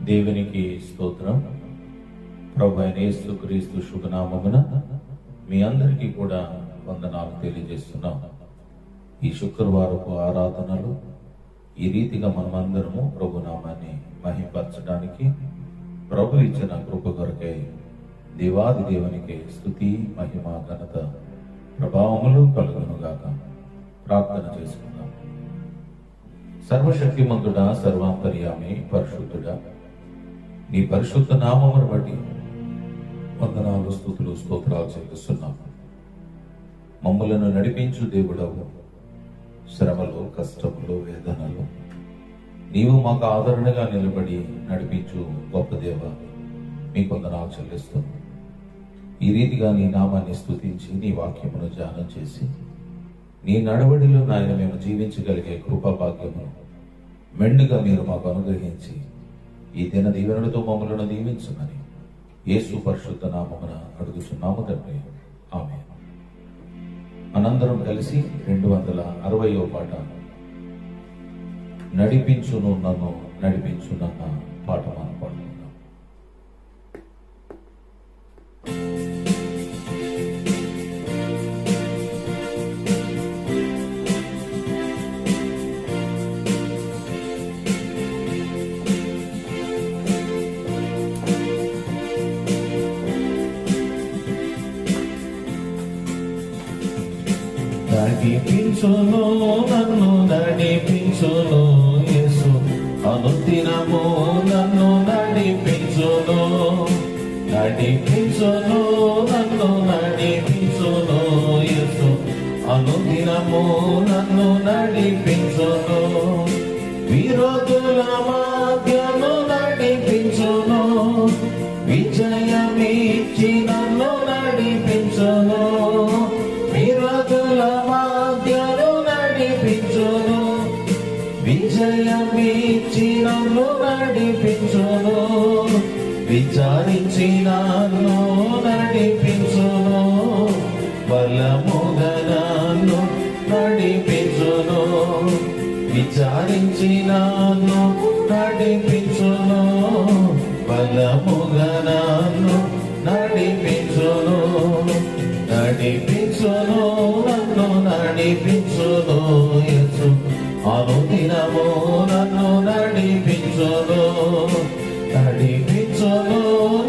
దేవునికి స్తోత్రం. ప్రభు అయిన యేసుక్రీస్తు శుభనామమున మీ అందరికీ కూడా వందనాలు తెలియజేస్తున్నాం. ఈ శుక్రవారపు ఆరాధనలు ఈ రీతిగా మనమందరము ప్రభు నామాన్ని మహిమపరచడానికి ప్రభు ఇచ్చిన కృప కొరకై దేవాది దేవునికి స్తుతి, మహిమ, ఘనత, ప్రభావములు కలుగునుగాక. ప్రార్థన చేసుకుందాం. సర్వశక్తిమంతుడా, సర్వాంతర్యామి, పరిశుద్ధుడా, నీ పరిశుద్ధ నామమును బట్టి వందనాలు, స్తుతులు, స్తోత్రాలు చెల్లిస్తున్నాం. మమ్మలను నడిపించు దేవుడవు. శ్రమలు, కష్టములు, వేదనలు నీవు మాకు ఆదరణగా నిలబడి నడిపించు గొప్ప దేవ, మీకు వందనాలు చెల్లిస్తున్నాం. ఈ రీతిగా నీ నామాన్ని స్తుతించి నీ వాక్యమును ధ్యానం చేసి నీ నడవడిలో నాయన మేము జీవించగలిగే కృపా భాగ్యమును మెండుగా మీరు మాకు అనుగ్రహించి ఈ దిన దీవెనలతో మమ్మలను దీవించమని యేసు పరిశుద్ధ నామమున అడుగుచున్నాము తండ్రి, ఆమేన్. మనందరం కలిసి 260వ పాట నడిపించును నన్ను నడిపించునన్న పాట మనం పాడుకుందాం. నడిపించును నన్ను నడిపించును యేసు, అనుదినము నన్ను నడిపించును. నడిపించును నన్ను నడిపించును యేసు, అనుదినము నన్ను నడిపించును. విరోధుల మధ్యను నడిపించును, విజయమిచ్చి నన్ను నడిపించును. విరోధుల మధ్యను నడిపించును, విజయమిచ్చి నన్ను నడిపించును. విచారించి నన్ను నడిపించును, బలముగా నన్ను నడిపించును. విచారించి నన్ను నడిపించును, బలముగా నన్ను నడిపించును. నడిపించును నన్ను నడిపించును యేసు, అనుదినము నన్ను నడిపించును. నడిపించును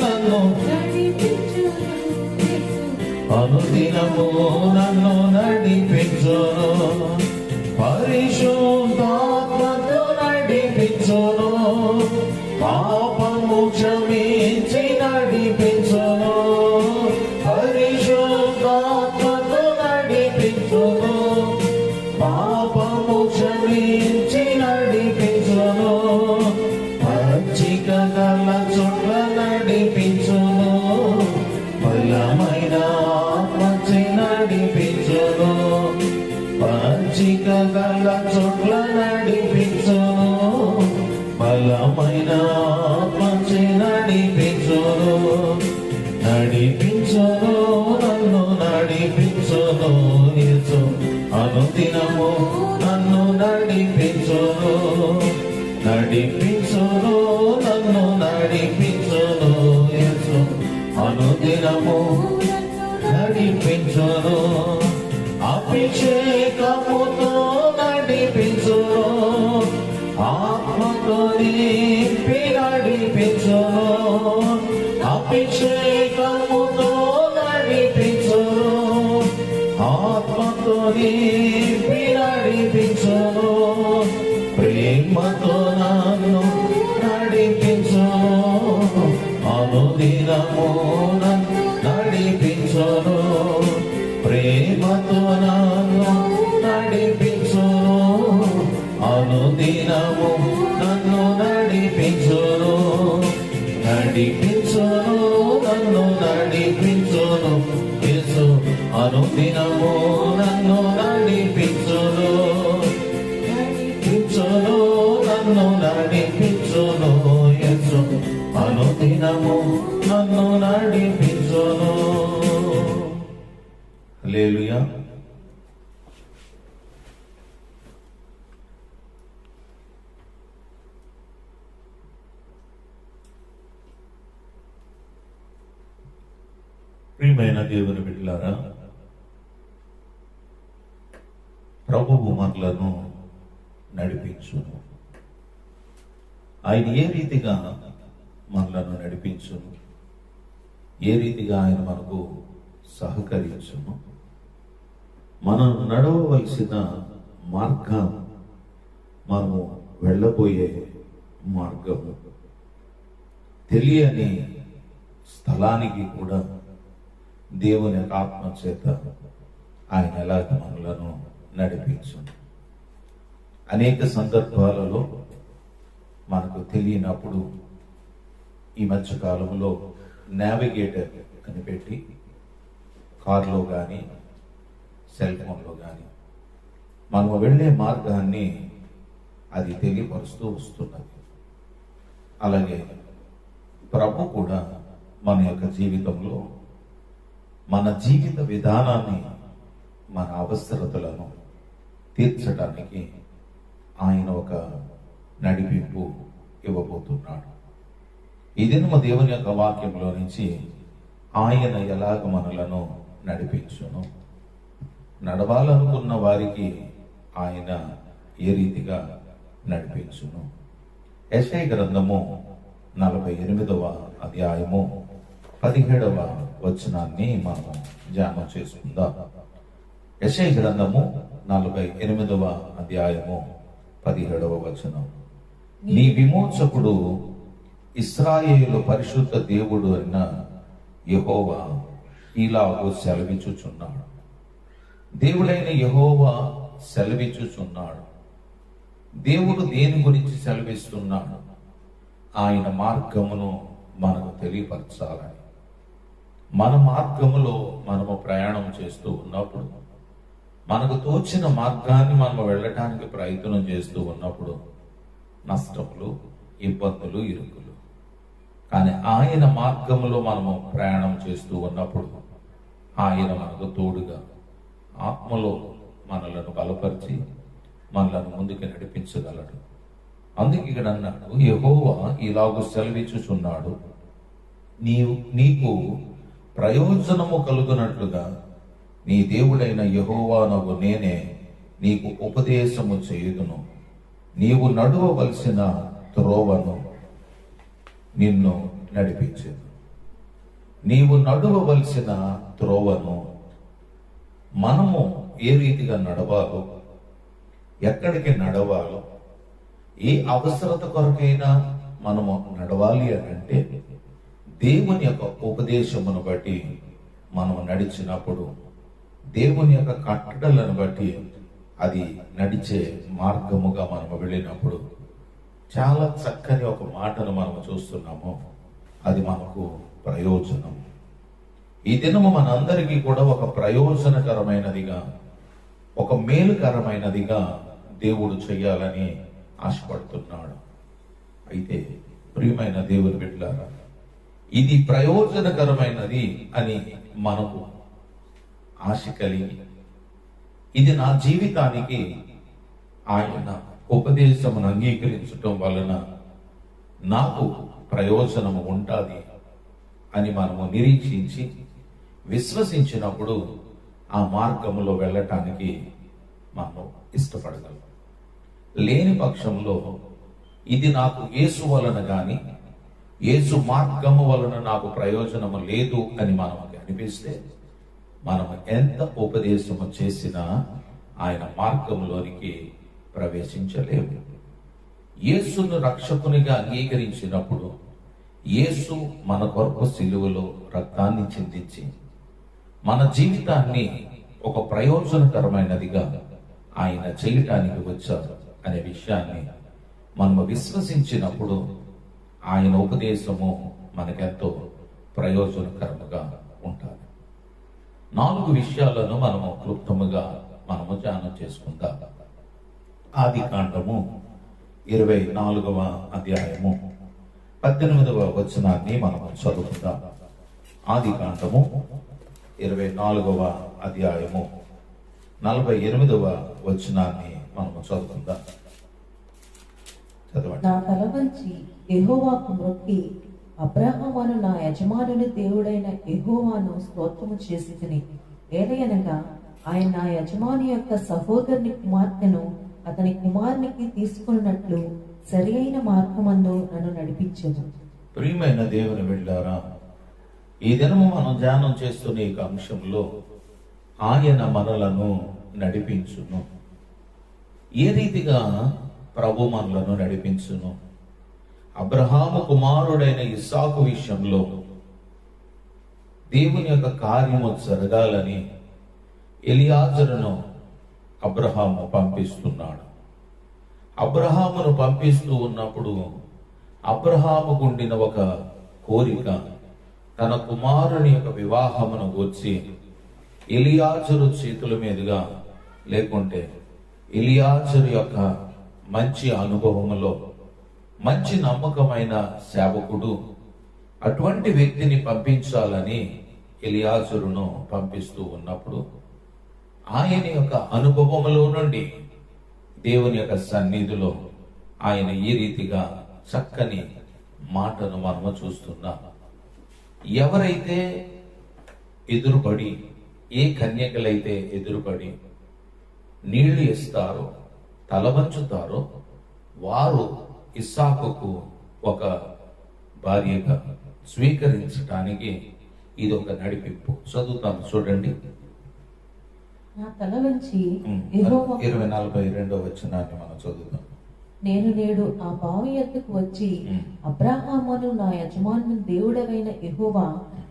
నన్ను అనుదినము నన్ను నడిపించును. పరిశుద్ధాత్మతో నడిపించును, పాపము క్షమించి నడిపించును. పరిశుద్ధాత్మతో నడిపించును, పాపము క్షమించి నడిపించును. పచ్చిక గల చోట్ల నడిపించును, బలమైన ఆత్మచే నడిపించును. పచ్చిక గల చోట్ల నడిపించును, బలమైన ఆత్మచే నడిపించును. నడిపించును నన్ను నడిపించును యేసు, అనుదినము నన్ను నడిపించును. నడిపించును నన్ను నడిపించును యేసు, అనుదినము నడిపించును. అభిషేకముతో నడిపించును, ఆత్మతో నింపి నడిపించును. అభిషేకముతో నడిపించును, ఆత్మతో నింపి నడిపించును. ప్రేమతో నన్ను నడిపించును, అనుదినము నన్ను నడిపించును. ప్రేమతో నన్ను నడిపించును, అనుదినము నన్ను నడిపించును. నడిపించును నన్ను నడిపించును యేసు, అనుదినము నన్ను నడిపించును. నడిపించును నన్ను నడిపించును యేసు, అనుదినము నన్ను నడిపించును. హల్లెలూయా. ప్రియమైన దేవుని బిడ్డలారా, ప్రభువు మనలను నడిపించును. ఆయన ఏ రీతిగా మనలను నడిపించును, ఏ రీతిగా ఆయన మనకు సహకరించును, మనం నడవవలసిన మార్గం, మనము వెళ్ళబోయే మార్గము, తెలియని స్థలానికి కూడా దేవుని యొక్క ఆత్మ చేత ఆయన ఎలాగ మనలను నడిపించును. అనేక సందర్భాలలో మనకు తెలియనప్పుడు ఈ మధ్య కాలంలో నావిగేటర్ అని పెట్టి కారులో కానీ సెల్ ఫోన్లో కానీ మనము వెళ్ళే మార్గాన్ని అది తెలియపరుస్తూ వస్తున్నది. అలాగే ప్రభు కూడా మన యొక్క జీవితంలో మన జీవిత విధానాన్ని, మన అవసరతలను తీర్చడానికి ఆయన ఒక నడిపింపు ఇవ్వబోతున్నాడు. ఈ దినము దేవుని యొక్క వాక్యంలో నుంచి ఆయన ఎలాగ మనలను నడిపించును, నడవాలనుకున్న వారికి ఆయన ఏ రీతిగా నడిపించును. యెషయా గ్రంథము 48వ అధ్యాయము 17వ వచనాన్ని మనం ధ్యానం చేసుకుందాం. యెషయా గ్రంథము 48వ అధ్యాయము 17వ వచనం. నీ విమోచకుడు ఇశ్రాయేలు పరిశుద్ధ దేవుడు అయిన యెహోవా ఇలాగూ సెలవిచ్చుచున్నాడు. దేవుడైన యెహోవా సెలవిచ్చుచున్నాడు. దేవుడు దేని గురించి సెలవిస్తున్నాడు? ఆయన మార్గమును మనకు తెలియపరచాలని. మన మార్గములో మనము ప్రయాణం చేస్తూ ఉన్నప్పుడు, మనకు తోచిన మార్గాన్ని మనము వెళ్ళటానికి ప్రయత్నం చేస్తూ ఉన్నప్పుడు నష్టములు, ఇబ్బందులు, ఇరుకులు. కానీ ఆయన మార్గములో మనము ప్రయాణం చేస్తూ ఉన్నప్పుడు ఆయన మనకు తోడుగా ఆత్మలో మనలను బలపరిచి మనలను ముందుకు నడిపించగలడు. అందుకే ఇక్కడ అన్నాడు, యెహోవా ఇలాగూ సెలవిచ్చుచున్నాడు, నీకు ప్రయోజనము కలుగునట్లుగా నీ దేవుడైన యెహోవానగు నేనే నీకు ఉపదేశము చేయుదును. నీవు నడవవలసిన త్రోవను నిన్ను నడిపించేది. నీవు నడవవలసిన త్రోవను, మనము ఏ రీతిగా నడవాలో, ఎక్కడికి నడవాలో, ఏ అవసరత కొరకైనా మనము నడవాలి అని అంటే దేవుని యొక్క ఉపదేశమును బట్టి మనము నడిచినప్పుడు, దేవుని యొక్క కట్టడలను బట్టి అది నడిచే మార్గముగా మనము వెళ్ళినప్పుడు చాలా చక్కని ఒక మాటను మనము చూస్తున్నాము. అది మనకు ప్రయోజనం. ఈ దినము మనందరికీ కూడా ఒక ప్రయోజనకరమైనదిగా, ఒక మేలుకరమైనదిగా దేవుడు చేయాలని ఆశపడుతున్నాడు. అయితే ప్రియమైన దేవుని బిడ్డలారా, ఇది ప్రయోజనకరమైనది అని మనకు ఆశ కలిగి, ఇది నా జీవితానికి ఆయన ఉపదేశమును అంగీకరించటం వలన నాకు ప్రయోజనము ఉంటుంది అని మనము నిరీక్షించి విశ్వసించినప్పుడు ఆ మార్గములో వెళ్ళటానికి మనం ఇష్టపడగలం. లేని పక్షంలో ఇది నాకు యేసు వలన గాని, యేసు మార్గము వలన నాకు ప్రయోజనము లేదు అని మనకు అనిపిస్తే మనం ఎంత ఉపదేశము చేసినా ఆయన మార్గంలోనికి ప్రవేశించలేము. యేసును రక్షకునిగా అంగీకరించినప్పుడు, యేసు మన కొరకు సిలువలో రక్తాన్ని చిందించి మన జీవితాన్ని ఒక ప్రయోజనకరమైనదిగా ఆయన చేయటానికి వచ్చారు అనే విషయాన్ని మనము విశ్వసించినప్పుడు ఆయన ఉపదేశము మనకెంతో ప్రయోజనకరముగా ఉంటుంది. 4 విషయాలను మనము క్లుప్తముగా మనము ధ్యానం చేసుకుందాం. ఆదికాండము 24వ అధ్యాయము 18వ వచనాన్ని మనము చదువుకుందాం. ఆదికాండము 24వ అధ్యాయము 48వ వచనాన్ని మనము చదువుకుందాం. చదవండి. నా తల వంచి యెహోవాకు మొక్కి అబ్రహామును నా యజమానుని దేవుడైన యెహోవాను స్తోత్రము చేసి తిని, ఏలయనగా ఆయన నా యజమాని యొక్క సహోదరుని కుమార్తెను అతని కుమారునికి తీసుకున్నట్లు సరి అయిన మార్గమందు నన్ను నడిపించెను. ప్రియమైన దేవుని బిడ్డలారా, ఈ దినము మనం ధ్యానం చేస్తున్న ఈ అంశంలో ఆయన మనలను నడిపించును. ఏ రీతిగా ప్రభు మనలను నడిపించును? అబ్రహాము కుమారుడైన ఇస్సాకు విషయంలో దేవుని యొక్క కార్యము జరగాలని ఎలియాజరును అబ్రహాము పంపిస్తున్నాడు. అబ్రహామును పంపిస్తూ ఉన్నప్పుడు అబ్రహాముకు ఉండిన ఒక కోరిక, తన కుమారుని యొక్క వివాహమును గూర్చి ఎలియాజరు చేతుల మీదుగా, లేకుంటే ఎలియాజరు యొక్క మంచి అనుభవములో మంచి నమ్మకమైన సేవకుడు అటువంటి వ్యక్తిని పంపించాలని ఎలియాజరును పంపిస్తూ ఉన్నప్పుడు ఆయన యొక్క అనుభవములో నుండి దేవుని యొక్క సన్నిధిలో ఆయన ఈ రీతిగా చక్కని మాటను మనము చూస్తున్నాం. ఎవరైతే ఎదురుపడి, ఏ కన్యకలైతే ఎదురుపడి నీళ్లు ఇస్తారో, తలవంచుతారో, వారు ఇస్సాకుకు ఒక భార్యగా స్వీకరించడానికి ఇది ఒక నడిపింపు. చదువుతాను చూడండి. నా తల వంచి యెహోవా 42వ వచనాన్ని మనం చదువుతాం. నేను నేడు ఆ బావి ఎద్దకు వచ్చి, అబ్రహామును నా యజమానుని దేవుడవైన యెహోవా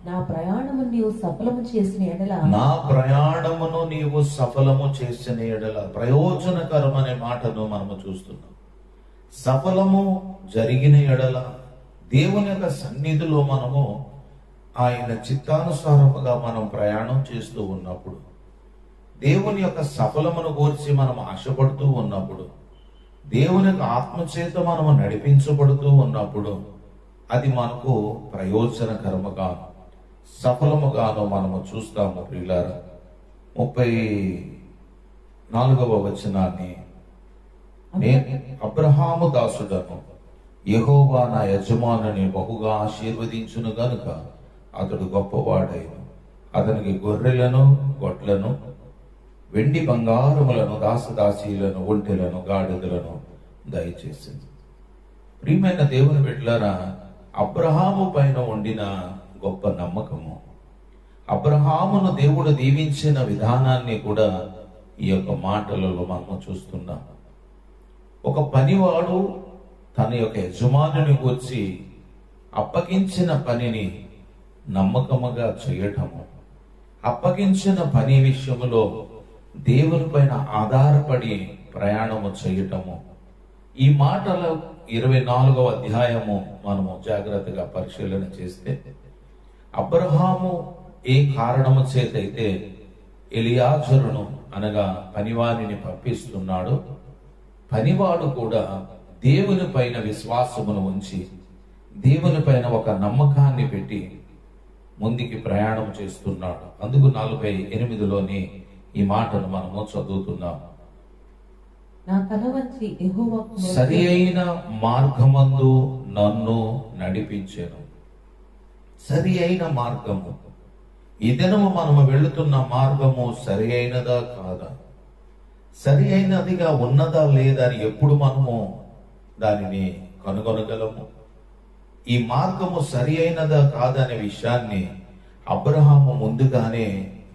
నా ప్రయాణము నీవు సఫలము చేసిన ఎడల, నా ప్రయాణమును నీవు సఫలము చేసిన ఎడల, ప్రయోజనకరం అనే మాటను మనము చూస్తున్నాం. సఫలము జరిగిన ఎడల, దేవుని యొక్క సన్నిధిలో మనము ఆయన చిత్తానుసారముగా మనం ప్రయాణం చేస్తూ ఉన్నప్పుడు, దేవుని యొక్క సఫలమును గూర్చి మనం ఆశపడుతూ ఉన్నప్పుడు, దేవుని యొక్క ఆత్మచేత మనము నడిపించబడుతూ ఉన్నప్పుడు, అది మనకు ప్రయోజనకరముగా సఫలముగాను మనము చూస్తాము. ప్రియులారా, 34వ వచనాన్ని, నేను అబ్రహాము దాసుడను, యెహోవా నా యజమానుని బహుగా ఆశీర్వదించును గనుక అతడు గొప్పవాడైను. అతనికి గొర్రెలను, గొడ్లను, వెండి బంగారములను, దాసదాసీలను, ఒంటెలను, గాడిదలను దయచేసింది. ప్రియమైన దేవుని బిడ్డలారా, అబ్రహాము పైన ఉండిన గొప్ప నమ్మకము, అబ్రహామును దేవుడు దీవించిన విధానాన్ని కూడా ఈ యొక్క మాటలలో మనము చూస్తున్నాం. ఒక పనివాడు తన యొక్క యజమానుని గూర్చి అప్పగించిన పనిని నమ్మకముగా చేయటము, అప్పగించిన పని విషయములో దేవుని పైన ఆధారపడి ప్రయాణము చేయటము. ఈ మాటల 24వ అధ్యాయము మనము జాగ్రత్తగా పరిశీలన చేస్తే, అబ్రహాము ఏ కారణము చేతైతే ఎలియాజరును అనగా పనివానిని పంపిస్తున్నాడు, పనివాడు కూడా దేవుని పైన విశ్వాసమును ఉంచి, దేవుని పైన ఒక నమ్మకాన్ని పెట్టి ముందుకి ప్రయాణం చేస్తున్నాడు. అందుకు 48లోని ఈ మాటను మనము చదువుతున్నాం. నా తల వంచి యెహోవాకు సరి అయిన మార్గమందు నన్ను నడిపించెను. సరి అయిన మార్గము, ఈ దినము మనము వెళుతున్న మార్గము సరి అయినదా కాదా, సరి అయినదిగా ఉన్నదా లేదా అని ఎప్పుడు మనము దానిని కనుగొనగలము? ఈ మార్గము సరి అయినదా కాదనే విషయాన్ని అబ్రహాము ముందుగానే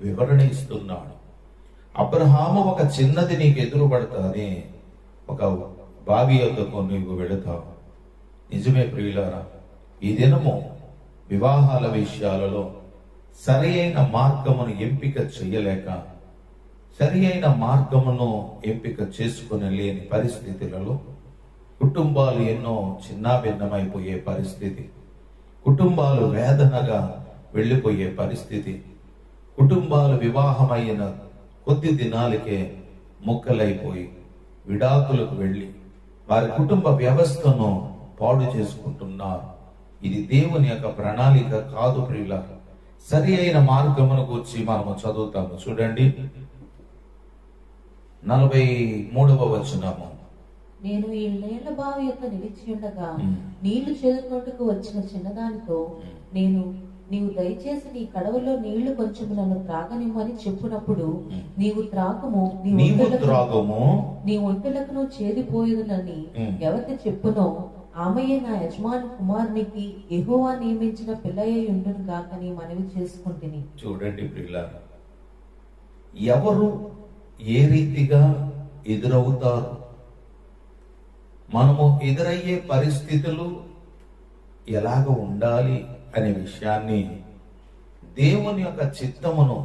వివరణ ఇస్తున్నాడు. అబ్రహాము, ఒక చిన్నది నీకు ఎదురుపడతానే, ఒక బావి యొద్దకు నీవు వెళతావు. నిజమే ప్రియులారా, ఈ దినము వివాహాల విషయాలలో సరి అయిన మార్గమును ఎంపిక చేయలేక, సరి అయిన మార్గమును ఎంపిక చేసుకుని లేని పరిస్థితులలో కుటుంబాలు ఎన్నో చిన్నాభిన్నమైపోయే పరిస్థితి, కుటుంబాలు వేదనగా వెళ్ళిపోయే పరిస్థితి, కుటుంబాలు వివాహమైన కొద్ది దినాలకే ముక్కలైపోయి విడాకులకు వెళ్ళి వారి కుటుంబ వ్యవస్థను పాడు చేసుకుంటున్నారు. ఇది దేవుని యొక్క ప్రణాళిక కాదు ప్రియుల. సరి అయిన మార్గమును గురించి మనము చదువుతాము. చూడండి 43వ వచనము. నేను ఈ నీళ్ల బావి యొక్క నిలిచి ఉండగా ఉమ్. నీళ్లు చేదుకొట్టుకు వచ్చిన చిన్నదానితో ఉమ్. నీవు దయచేసి నీ కడవలో నీళ్లు కొంచెం నన్ను త్రాగనిమ్మని చెప్పునప్పుడు ఉమ్. నీవు త్రాగము నీవు త్రాగము నీ ఒంటెలకు నువ్వు చేదిపోయేదునని ఉమ్. ఎవరికి చెప్పునో ఆమెయే నా యజమాని కుమారునికి యెహోవా నియమించిన పిల్లయ్య ఉండును గాకని మనవి చేసుకుంటుని. చూడండి ప్రియులారా, ఎవరు ఏ రీతిగా ఎదురవుతారు, మనము ఎదురయ్యే పరిస్థితులు ఎలాగ ఉండాలి అనే విషయాన్ని దేవుని యొక్క చిత్తమును,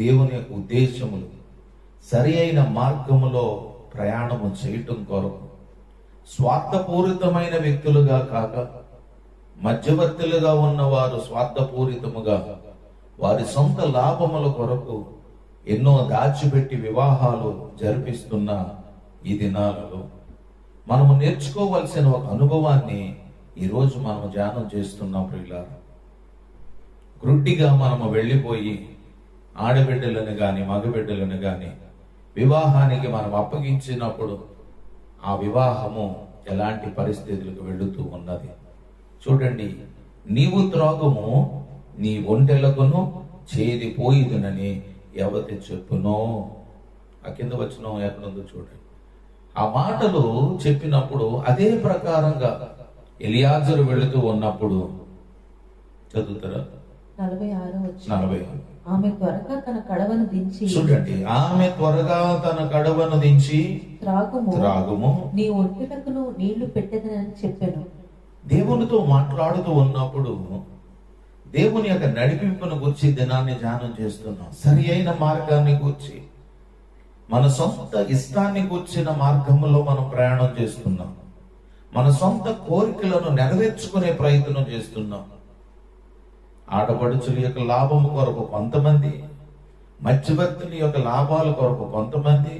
దేవుని యొక్క ఉద్దేశములు సరి అయిన మార్గములో ప్రయాణము చేయటం కొరకు స్వార్థపూరితమైన వ్యక్తులుగా కాక మధ్యవర్తులుగా ఉన్నవారు స్వార్థపూరితముగా వారి సొంత లాభముల కొరకు ఎన్నో దాచిపెట్టి వివాహాలు జరిపిస్తున్న ఈ దినాలలో మనము నేర్చుకోవలసిన ఒక అనుభవాన్ని ఈరోజు మనము ధ్యానం చేస్తున్నాం ప్రియులారా. గ్రుడ్డిగా మనము వెళ్ళిపోయి ఆడబిడ్డలను గాని మగబిడ్డలను గాని వివాహానికి మనం అప్పగించినప్పుడు ఆ వివాహము ఎలాంటి పరిస్థితులకు వెళుతూ ఉన్నది. చూడండి, నీవు త్రాగము నీ ఒంటెలకును చేదిపోయిదునని ఎవరి చెప్పునో. ఆ కింద వచ్చిన ఎక్కడుందో చూడండి. ఆ మాటలు చెప్పినప్పుడు అదే ప్రకారంగా ఎలియాజరు వెళుతూ ఉన్నప్పుడు, చదువుతారా 46 వచ్చి 46. ఆమె త్వరగా తన కడవను దించి, చూడండి, ఆమె త్వరగా తన కడవను దించి త్రాగుము నీ ఒంటెలకును నీళ్లు పెట్టెదనని చెప్పెను. దేవునితో మాట్లాడుతూ ఉన్నప్పుడు దేవుని యొక్క నడిపింపును గురించి దినాన్ని ధ్యానం చేస్తున్నాం. సరి అయిన మార్గాన్ని గూర్చి, మన సొంత ఇష్టాన్ని కూర్చిన మార్గంలో మనం ప్రయాణం చేస్తున్నాం. మన సొంత కోరికలను నెరవేర్చుకునే ప్రయత్నం చేస్తున్నాం. ఆడపడుచుల యొక్క లాభము కొరకు కొంతమంది, మధ్యవర్తుల యొక్క లాభాల కొరకు కొంతమంది,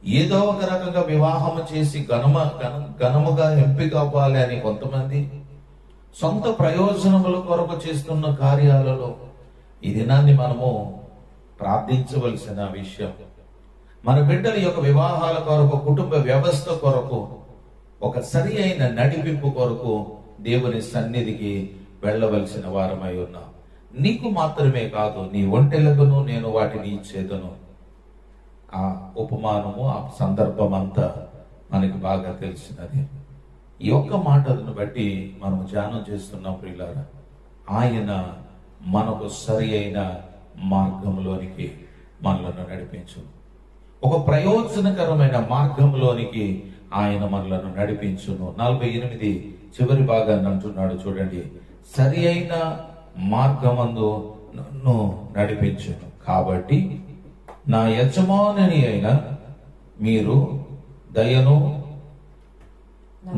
ఏదో ఒక రకంగా వివాహము చేసి ఘనముగా ఎంపిక అవ్వాలి అని కొంతమంది, సొంత ప్రయోజనముల కొరకు చేస్తున్న కార్యాలలో ఈ దినాన్ని మనము ప్రార్థించవలసిన విషయం. మన బిడ్డల యొక్క వివాహాల కొరకు, కుటుంబ వ్యవస్థ కొరకు, ఒక సరి అయిన నడిపింపు కొరకు దేవుని సన్నిధికి వెళ్ళవలసిన వారమై ఉన్నాం. నీకు మాత్రమే కాదు, నీ ఒంటెలకును నేను వాటిని ఇచ్చేదను. ఆ ఉపమానము, ఆ సందర్భం అంతా మనకి బాగా తెలిసినది. ఈ ఒక్క మాటను బట్టి మనం ధ్యానం చేస్తున్నాం ప్రియులారా. ఆయన మనకు సరి అయిన మార్గంలోనికి మనలను నడిపించు, ఒక ప్రయోజనకరమైన మార్గంలోనికి ఆయన మనలను నడిపించును. 48 చివరి భాగాన్ని అంటున్నాడు చూడండి, సరి అయిన మార్గమందు నన్ను నడిపించును. కాబట్టి నా యజమాని అయిన మీరు దయను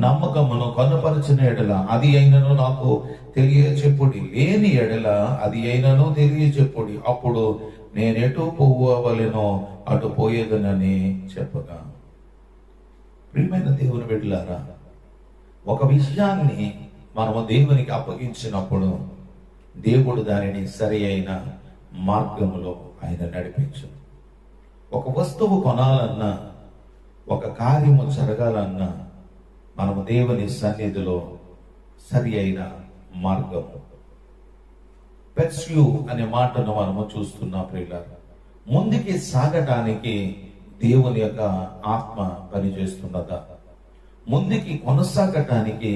నమ్మకమును కనుపరిచిన ఎడల అది అయినను నాకు తెలియచెప్పుడి, లేని ఎడల అది అయినను తెలియచెప్పుడి, అప్పుడు నేనెటు పోవలెనో అటు పోయేదనని చెప్పగా. ప్రియమైన దేవుని బిడ్డలారా, ఒక విషయాన్ని మనము దేవునికి అప్పగించినప్పుడు దేవుడు దానిని సరి అయిన మార్గములో ఆయన నడిపించు. ఒక వస్తువు కొనాలన్నా, ఒక కార్యము జరగాలన్నా మనము దేవుని సన్నిధిలో సరి అయిన మార్గం, పెర్స్యూ అనే మాటను మనము చూస్తున్నాం ప్రియులారా. ముందుకి సాగటానికి దేవుని యొక్క ఆత్మ పనిచేస్తున్నదా? ముందుకి కొనసాగటానికి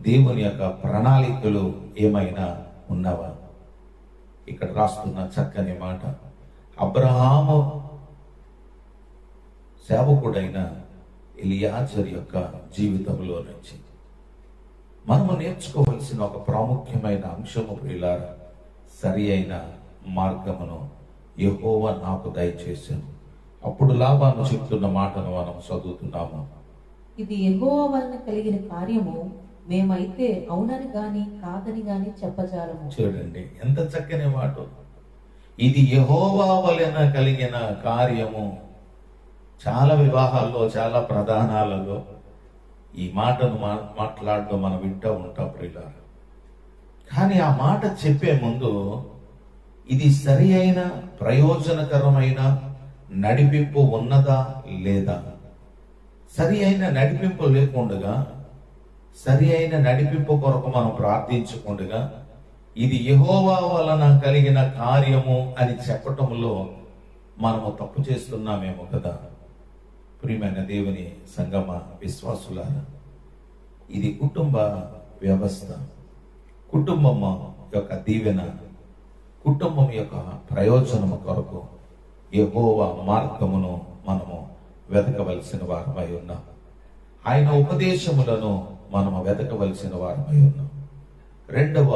దేవుని యొక్క ప్రణాళికలు ఏమైనా ఉన్నవా? ఇక్కడ రాస్తున్న చక్కని మాట, అబ్రహాము సేవకుడైన ఎలియాజరు యొక్క జీవితంలో నుంచి మనము నేర్చుకోవలసిన ఒక ప్రాముఖ్యమైన అంశము ప్రియులారా, సరి అయిన మార్గమును యెహోవా నాకు దయచేశాను. అప్పుడు లాబాను చెప్తున్న మాటను మనం చదువుతున్నాము. ఇది యెహోవా వలన కలిగిన కార్యము, మేమైతే అవునని గాని కాదని గాని చెప్పజాలము. చూడండి ఎంత చక్కని మాట. ఇది యెహోవా వలన కలిగిన కార్యము. చాలా వివాహాల్లో, చాలా ప్రధానాలలో ఈ మాటను మాట్లాడడం మనం వింటూ ఉంటాం ప్రియులారా. కానీ ఆ మాట చెప్పే ముందు ఇది సరి అయిన ప్రయోజనకరమైన నడిపింపు ఉన్నదా లేదా, సరి అయిన నడిపింపు లేకుండగా, సరి అయిన నడిపింపు కొరకు మనం ప్రార్థించకుండగా, ఇది యెహోవా వలన కలిగిన కార్యము అని చెప్పటంలో మనము తప్పు చేస్తున్నామేమో కదా. ప్రియమైన దేవుని సంగమ విశ్వాసులారా, ఇది కుటుంబ వ్యవస్థ, కుటుంబం యొక్క దీవెన, కుటుంబం యొక్క ప్రయోజనము కొరకు యెహోవా మార్గమును మనము వెతకవలసిన వారమై ఉన్నాం. ఆయన ఉపదేశములను మనము వెతకవలసిన వారమై ఉన్నాం. రెండవ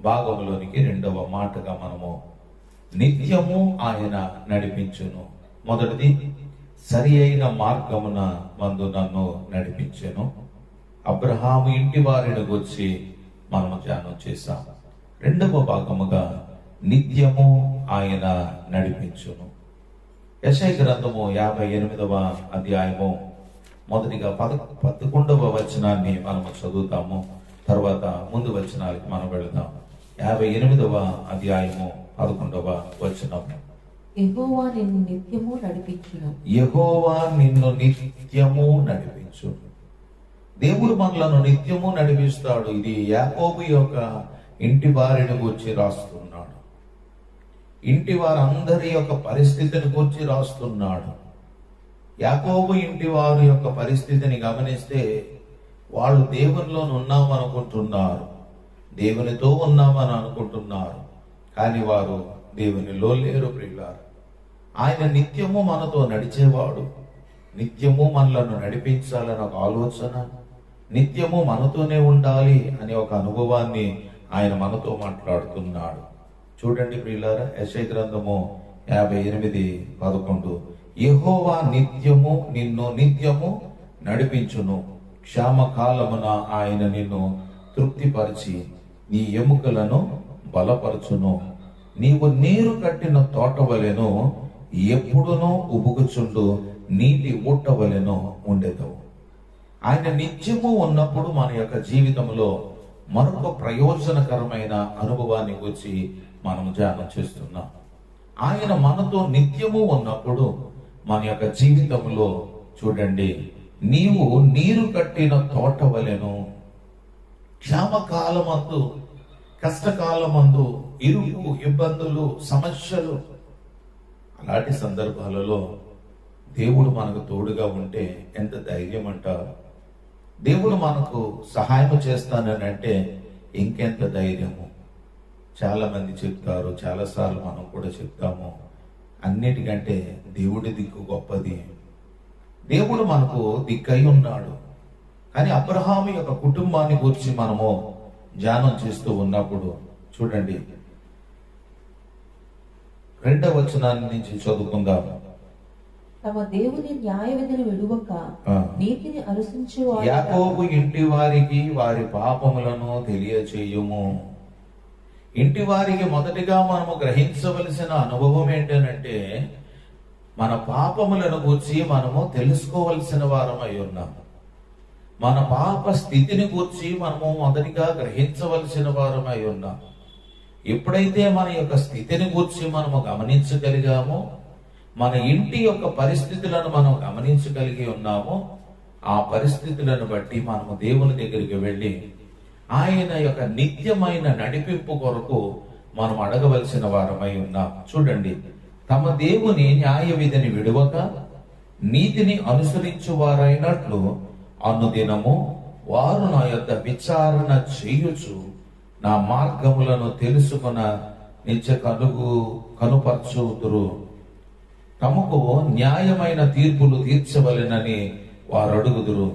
భాగంలోనికి రెండవ మాటగా మనము నిత్యము ఆయన నడిపించును. మొదటిది, సరి అయిన మార్గమున మందు నన్ను నడిపించెను. అబ్రహాము ఇంటి వారిని గురించి మనము ధ్యానం చేశాం. రెండవ భాగముగా నిత్యము ఆయన నడిపించును. యెషయా గ్రంథము 58వ అధ్యాయము మొదటిగా 11వ వచనాన్ని మనము చదువుతాము. తర్వాత ముందు వచనాలకి మనం వెళదాం. 58వ అధ్యాయము 11వ వచనం. యెహోవా నిన్ను నిత్యము నడిపించును. యెహోవా నిన్ను నిత్యము నడిపించు. దేవుడు మనలను నిత్యము నడిపిస్తాడు. ఇది యాకోబు యొక్క ఇంటి వారిని గురించి రాస్తున్నాడు. ఇంటి వారందరి యొక్క పరిస్థితిని గురించి రాస్తున్నాడు. యాకోబు ఇంటి వారి యొక్క పరిస్థితిని గమనిస్తే, వాళ్ళు దేవునిలో ఉన్నామనుకుంటున్నారు, దేవునితో ఉన్నామని అనుకుంటున్నారు, కానీ వారు దేవునిలో లేరు. ప్రియులారు, ఆయన నిత్యము మనతో నడిచేవాడు, నిత్యము మనలను నడిపించాలని ఒక ఆలోచన, నిత్యము మనతోనే ఉండాలి అనే ఒక అనుభవాన్ని ఆయన మనతో మాట్లాడుతున్నాడు. చూడండి ప్రియులారా, యెషయా గ్రంథము 58:11. యెహోవా నిత్యము నిన్ను నిత్యము నడిపించును. క్షామకాలమున ఆయన నిన్ను తృప్తిపరిచి నీ ఎముకలను బలపరచును. నీవు నీరు కట్టిన తోట వలెను, ఎప్పుడునూ ఉబుకుచుండు నీటి ఊట వలెను ఉండేదవు. ఆయన నిత్యము ఉన్నప్పుడు మన యొక్క జీవితంలో మరొక ప్రయోజనకరమైన అనుభవాన్ని గురించి మనం ధ్యానం చేస్తున్నాం. ఆయన మనతో నిత్యము ఉన్నప్పుడు మన యొక్క జీవితంలో చూడండి, నీవు నీరు కట్టిన తోట వలెను. క్షామకాలమందు, కష్టకాలమందు, ఇరుకు, ఇబ్బందులు, సమస్యలు, అలాంటి సందర్భాలలో దేవుడు మనకు తోడుగా ఉంటే ఎంత ధైర్యం అంటారు. దేవుడు మనకు సహాయం చేస్తానని అంటే ఇంకెంత ధైర్యము. చాలా మంది చెప్తారు, చాలాసార్లు మనం కూడా చెప్తాము, అన్నిటికంటే దేవుడి దిక్కు గొప్పది. దేవుడు మనకు దిక్కై ఉన్నాడు. కానీ అబ్రహాము యొక్క కుటుంబాన్ని గురించి మనము ధ్యానం చేస్తూ ఉన్నప్పుడు చూడండి, 2వ వచనాన్ని నుంచి చదువుకుందాం. తమ దేవుని న్యాయ విధిని విడువక నీతిని అనుసరించు యాకోబు ఇంటి వారికి వారి పాపములను తెలియచేయుము. ఇంటి వారికి మొదటిగా మనము గ్రహించవలసిన అనుభవం ఏంటంటే, మన పాపములను గూర్చి మనము తెలుసుకోవలసిన వారమై ఉన్నాం. మన పాప స్థితిని గూర్చి మనము మొదటిగా గ్రహించవలసిన వారమై ఉన్నాం. ఎప్పుడైతే మన యొక్క స్థితిని గూర్చి మనము గమనించగలిగామో, మన ఇంటి యొక్క పరిస్థితులను మనం గమనించగలిగి ఉన్నామో, ఆ పరిస్థితులను బట్టి మనము దేవుని దగ్గరికి వెళ్ళి ఆయన యొక్క నిత్యమైన నడిపింపు కొరకు మనం అడగవలసిన వారమై ఉన్నాం. చూడండి, తమ దేవుని న్యాయ విధిని విడువక నీతిని అనుసరించు వారైనట్లు అనుదినము వారు నా యొద్ద విచారణ చేయుచు నా మార్గములను తెలుసుకున్న నిత్య కనుపరచుదురు. తమకు న్యాయమైన తీర్పులు తీర్చవలెనని వారు అడుగుదురు.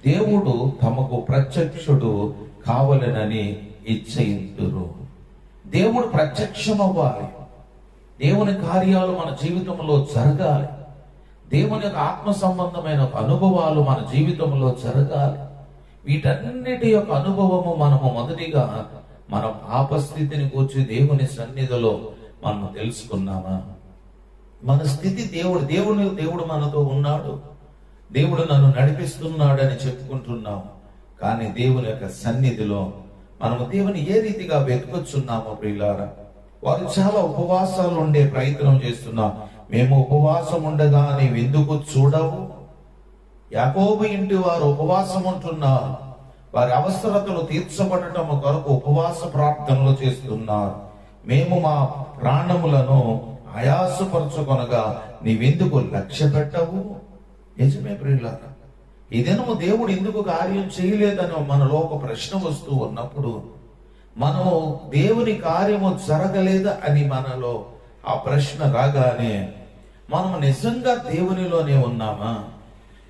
దేవుడు తమకు ప్రత్యక్షుడు కావలెనని ఇచ్చయింతురు. దేవుడు ప్రత్యక్షమవ్వాలి. దేవుని కార్యాలు మన జీవితంలో జరగాలి. దేవుని యొక్క ఆత్మ సంబంధమైన అనుభవాలు మన జీవితంలో జరగాలి. వీటన్నిటి యొక్క అనుభవము మనము మొదటిగా మన పాపస్థితిని కూర్చి దేవుని సన్నిధిలో మనము తెలుసుకున్నామా? మన స్థితి దేవుడు మనతో ఉన్నాడు, దేవుడు నన్ను నడిపిస్తున్నాడని చెప్పుకుంటున్నాము. కానీ దేవుని యొక్క సన్నిధిలో మనము దేవుని ఏ రీతిగా వెతుకొచ్చున్నామో ప్రియులారా, వారు చాలా ఉపవాసాలు ఉండే ప్రయత్నం చేస్తున్నాం. మేము ఉపవాసం ఉండగా నీవెందుకు చూడవు? యాకోబు ఇంటి వారు ఉపవాసం ఉంటున్నారు. వారి అవసరతలు తీర్చబడటం కొరకు ఉపవాస ప్రార్థనలు చేస్తున్నారు. మేము మా ప్రాణములను ఆయాసపరచుకొనగా నీవెందుకు లక్ష్య పెట్టవు? నిజమే ప్రియులారా, ఈ దినము దేవుడు ఎందుకు కార్యం చేయలేదని మనలో ఒక ప్రశ్న వస్తూ ఉన్నప్పుడు, మనము దేవుని కార్యము జరగలేదా అని మనలో ఆ ప్రశ్న రాగానే, మనము నిజంగా దేవునిలోనే ఉన్నామా?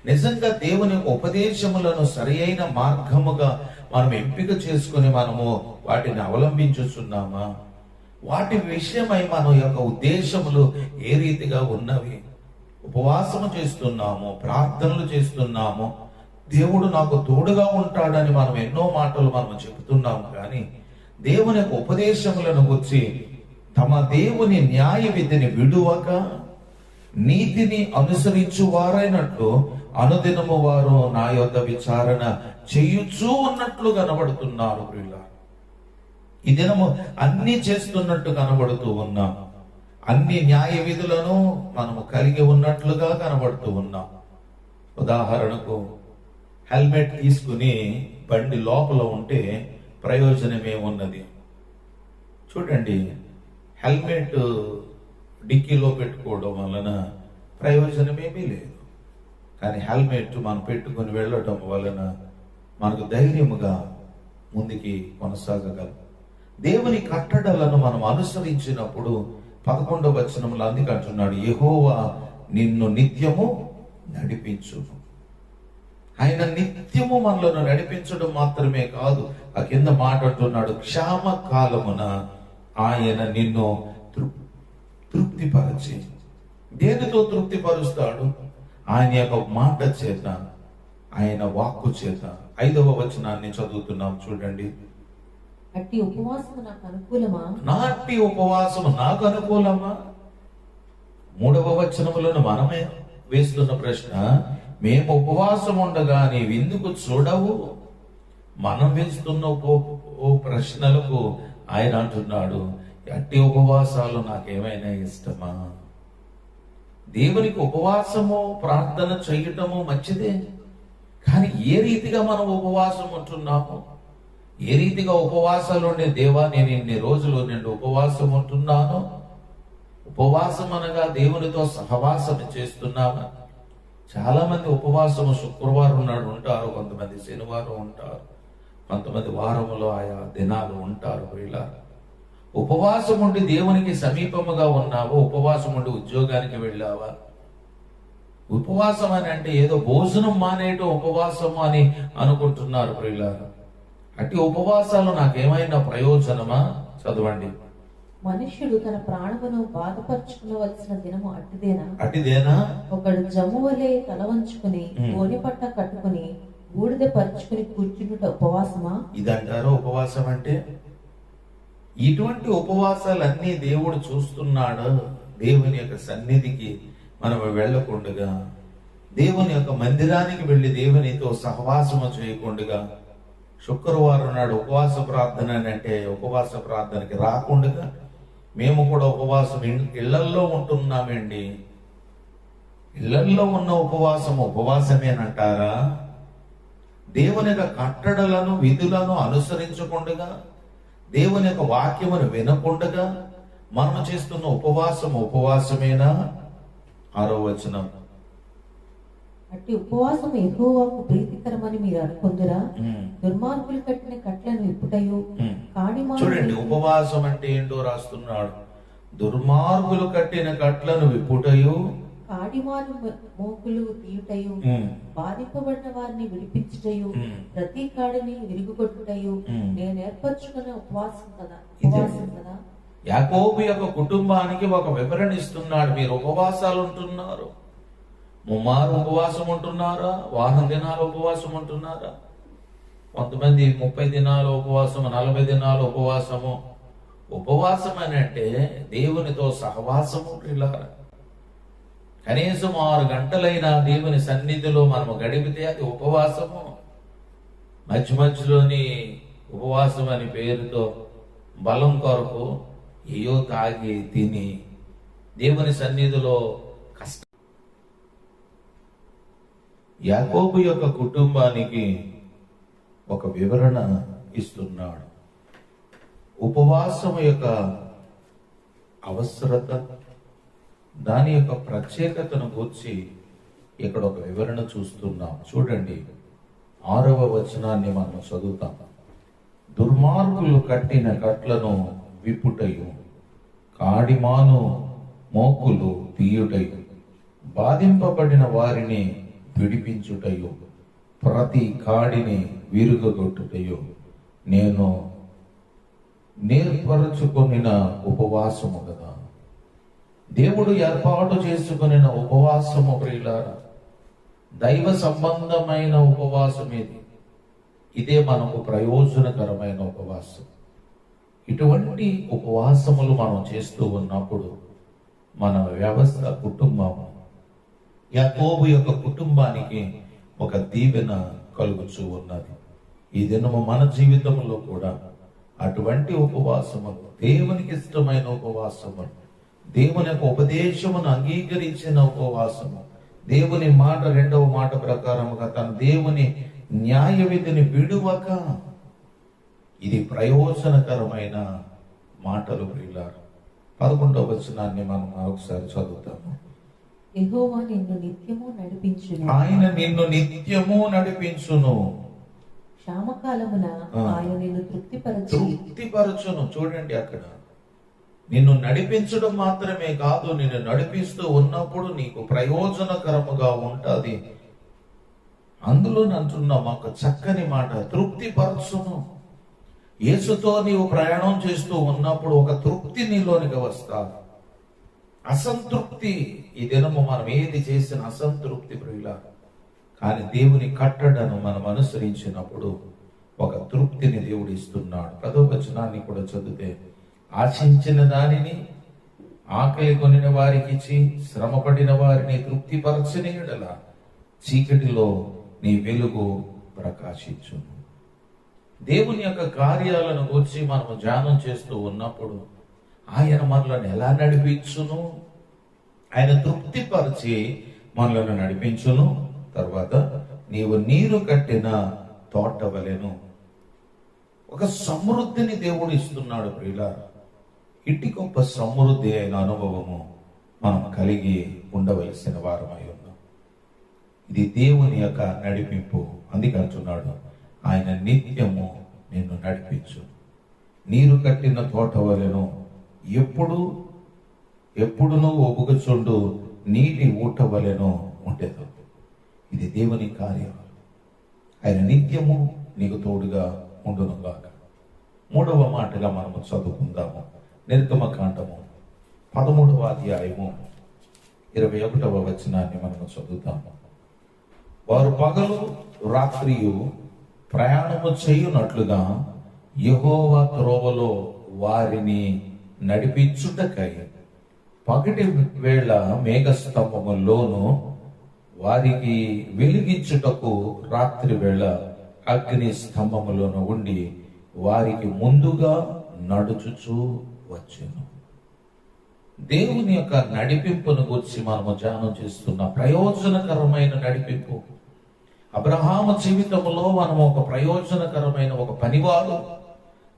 నిజంగా దేవుని ఉపదేశములను సరి అయిన మార్గముగా మనం ఎంపిక చేసుకుని మనము వాటిని అవలంబించుచున్నామా? వాటి విషయమై మన యొక్క ఉద్దేశములు ఏ రీతిగా ఉన్నవి? ఉపవాసము చేస్తున్నాము, ప్రార్థనలు చేస్తున్నాము, దేవుడు నాకు తోడుగా ఉంటాడని మనం ఎన్నో మాటలు మనం చెబుతున్నాము. కానీ దేవుని యొక్క ఉపదేశములను గురించి తమ దేవుని న్యాయ విధిని విడువక నీతిని అనుసరించు వారైనట్లు అనుదినము వారు నా యొద్ద విచారణ చేయుచూ ఉన్నట్లు కనబడుతున్నారు. ఈ దినము అన్ని చేస్తున్నట్టు కనబడుతూ ఉన్నాం. అన్ని న్యాయ విధులను మనము కలిగి ఉన్నట్లుగా కనబడుతూ ఉన్నాం. ఉదాహరణకు హెల్మెట్ తీసుకుని బండి లోపల ఉంటే ప్రయోజనం ఏమున్నది? చూడండి, హెల్మెట్ డిక్కీలో పెట్టుకోవడం వలన ప్రయోజనం ఏమీ లేదు. కానీ హెల్మెట్ మనం పెట్టుకుని వెళ్ళటం వలన మనకు ధైర్యముగా ముందుకి కొనసాగగలం. దేవుని కట్టడలను మనం అనుసరించినప్పుడు 11వ వచనంలో అందుకే అంటున్నాడు, యెహోవా నిన్ను నిత్యము నడిపించు. ఆయన నిత్యము మనలను నడిపించడం మాత్రమే కాదు, ఆ కింద మాట అంటున్నాడు, క్షామ కాలమున ఆయన నిన్ను తృప్తిపరచి. దేనితో తృప్తిపరుస్తాడు? ఆయన యొక్క మాట చేత, ఆయన వాక్కు చేత. 5వ వచనాన్ని చదువుతున్నాం చూడండి. అట్టి ఉపవాసము నాకు అనుకూలమా? నాటి ఉపవాసము నాకు అనుకూలమా? 3వ వచనములను మనమే వేస్తున్న ప్రశ్న, మేము ఉపవాసం ఉండగా నీవెందుకు చూడవు? మనం వేస్తున్న ప్రశ్నలకు ఆయన అంటున్నాడు, అట్టి ఉపవాసాలు నాకేమైనా ఇష్టమా? దేవునికి ఉపవాసము ప్రార్థన చేయటము మంచిదే, కానీ ఏ రీతిగా మనం ఉపవాసం ఉంటున్నాము? ఏ రీతిగా ఉపవాసాలు ఉండే, దేవా నేను ఇన్ని రోజులు నేను ఉపవాసం ఉంటున్నాను. ఉపవాసం అనగా దేవునితో సహవాసం చేస్తున్నామా? చాలా మంది ఉపవాసము శుక్రవారం నాడు ఉంటారు, కొంతమంది శనివారం ఉంటారు, కొంతమంది వారములో ఆయా దినాలు ఉంటారు. ఇలా ఉపవాసం ఉండి దేవునికి సమీపముగా ఉన్నావా? ఉపవాసం ఉండి ఉద్యోగానికి వెళ్ళావా? ఉపవాసం అని అంటే ఏదో భోజనం మానేయటం ఉపవాసము అని అనుకుంటున్నారు ప్రియులారా. అట్టి ఉపవాసాలు నాకేమైనా ప్రయోజనమా? చదవండి. మనుష్యుడు తన ప్రాణమును బాధపరచుకునవలసిన దినము అట్టిదేనా? ఒకడు జమ్ము వలె తల వంచుకుని గోనె పట్ట కట్టుకుని బూడిద పరుచుకుని కూర్చుండుట ఉపవాసమా? ఇదంటారు ఉపవాసం అంటే. ఇటువంటి ఉపవాసాలన్నీ దేవుడు చూస్తున్నాడు. దేవుని యొక్క సన్నిధికి మనం వెళ్ళకుండగా, దేవుని యొక్క మందిరానికి వెళ్ళి దేవునితో సహవాసము చేయకుండగా, శుక్రవారం నాడు ఉపవాస ప్రార్థన అని అంటే ఉపవాస ప్రార్థనకి రాకుండగా మేము కూడా ఉపవాసం ఇళ్లల్లో ఉంటున్నామండి. ఇళ్లల్లో ఉన్న ఉపవాసం ఉపవాసమేనంటారా? దేవుని యొక్క కట్టడలను విధులను అనుసరించకుండగా, దేవుని యొక్క వాక్యమును వినకుండగా మనము చేస్తున్న ఉపవాసం ఉపవాసమేనా? 6వ వచనం. అట్టి ఉపవాసం యెహోవాకు ప్రీతికరమని మీరు అనుకుందురా? దుర్మార్గులు కట్టిన కట్లను విప్పుటయు చూడండి, ఉపవాసం అంటే ఏంటో రాస్తున్నాడు. దుర్మార్గులు కట్టిన కట్లను విప్పుటయు, కాడిమారు మోకులు తీయుటయు, బాధింపబడిన వారిని విడిపించుటయు, ప్రతి కాడిని విరుగుగొట్టుటయు నేను ఏర్పరచుకున్న ఉపవాసం కదా. యాకోబు యొక్క కుటుంబానికి ఒక వివరణ ఇస్తున్నాడు. మీరు ఉపవాసాలు ఉంటున్నారు, ముమ్మారు ఉపవాసం ఉంటున్నారా? వారం దినాలు ఉపవాసం ఉంటున్నారా? కొంతమంది 30 దినాలు ఉపవాసము, 40 దినాలు ఉపవాసము. ఉపవాసం అని అంటే దేవునితో సహవాసము. ఇలా కనీసం 6 గంటలైనా దేవుని సన్నిధిలో మనము గడిపితే అది ఉపవాసము. మధ్యలోని ఉపవాసం అని పేరుతో బలం కొరకు ఏయో తాగి తిని దేవుని సన్నిధిలో యాకోబు యొక్క కుటుంబానికి ఒక వివరణ ఇస్తున్నాడు. ఉపవాసం యొక్క అవసరత, దాని యొక్క ప్రత్యేకతను గూర్చి ఇక్కడ ఒక వివరణ చూస్తున్నాం. చూడండి, 6వ వచనాన్ని మనం చదువుతాం. దుర్మార్గులు కట్టిన కట్లను విప్పుటయు, కాడిమాను మోకులు తీయుటయు, బాధింపబడిన వారిని విడిపించుటయు, ప్రతి కాడిని విరుగగొట్టుటయు నేను నేర్పరచుకొనిన ఉపవాసము కదా. దేవుడు ఏర్పాటు చేసుకొనిన ఉపవాసము ప్రియులారా, దైవ సంబంధమైన ఉపవాసం ఇది. ఇదే మనకు ప్రయోజనకరమైన ఉపవాసం. ఇటువంటి ఉపవాసములు మనం చేస్తూ ఉన్నప్పుడు మన వ్యవస్థ, కుటుంబం, యాకోబు యొక్క కుటుంబానికి ఒక దీవెన కలుగుచూ ఉన్నది. ఈ దినము మన జీవితంలో కూడా అటువంటి ఉపవాసములు, దేవునికి ఇష్టమైన ఉపవాసములు, దేవుని యొక్క ఉపదేశమును అంగీకరించిన ఉపవాసము, దేవుని మాట 2వ మాట ప్రకారముగా తన దేవుని న్యాయ విధిని విడువక, ఇది ప్రయోజనకరమైన మాటలు ప్రియులారా. 11వ వచనాన్ని మనం మరొకసారి చదువుతాము. యెహోవా నిన్ను నిత్యము నడిపించును. ఆయన నిన్ను నిత్యము నడిపించును. క్షామకాలమున ఆయన నిన్ను తృప్తిపరచును. చూడండి, అక్కడ నిన్ను నడిపించడం మాత్రమే కాదు, నిన్ను నడిపిస్తూ ఉన్నప్పుడు నీకు ప్రయోజనకరముగా ఉంటది. అందులో అంటున్నాం ఒక చక్కని మాట, తృప్తిపరచును. యేసుతో నీవు ప్రయాణం చేస్తూ ఉన్నప్పుడు ఒక తృప్తి నీలోనికి వస్తా. అసంతృప్తి, ఈ దినము మనం ఏది చేసిన అసంతృప్తి ప్రియులా, కానీ దేవుని కట్టడను మనం అనుసరించినప్పుడు ఒక తృప్తిని దేవుడు ఇస్తున్నాడు. 10వ వచనాన్ని కూడా చదివితే, ఆశించిన దానిని ఆకలి కొనిన వారికి ఇచ్చి శ్రమపడిన వారిని తృప్తిపరచని యెడల చీకటిలో నీ వెలుగు ప్రకాశించును. దేవుని యొక్క కార్యాలను గురించి మనం ధ్యానం చేస్తూ ఉన్నప్పుడు ఆయన మనలను ఎలా నడిపించును, ఆయన తృప్తిపరిచి మనలను నడిపించును. తర్వాత నీవు నీరు కట్టిన తోట వలెను. ఒక సమృద్ధిని దేవుడు ఇస్తున్నాడు ప్రియులారా. ఇట్టి గొప్ప సమృద్ధి అయిన అనుభవము మనం కలిగి ఉండవలసిన వారమై ఉన్నాం. ఇది దేవుని యొక్క నడిపింపు. అందుకే అంటున్నాడు, ఆయన నిత్యము నిన్ను నడిపించు. నీరు కట్టిన తోట వలెను, ఎప్పుడును ఒబుగుచుండు నీటి ఊట వలెను ఉండేది. ఇది దేవుని కార్యం. ఆయన నిత్యము నీకు తోడుగా ఉండునుగాక. 3వ మాటగా మనము చదువుకుందాము. నిర్గమకాండము 13వ అధ్యాయము 21వ వచనాన్ని మనము చదువుతాము. వారు పగలు రాత్రియు ప్రయాణము చేయునట్లుగా యెహోవా త్రోవలో వారిని నడిపించుటకై పగటి వేళ మేఘస్తంభములోను, వారికి వెలిగించుటకు రాత్రి వేళ అగ్ని స్తంభములోను ఉండి వారికి ముందుగా నడుచుచూ వచ్చెను. దేవుని యొక్క నడిపింపును గురించి మనము ధ్యానం చేస్తున్న ప్రయోజనకరమైన నడిపింపు. అబ్రహాము జీవితంలో మనం ఒక ప్రయోజనకరమైన ఒక పనివాడు,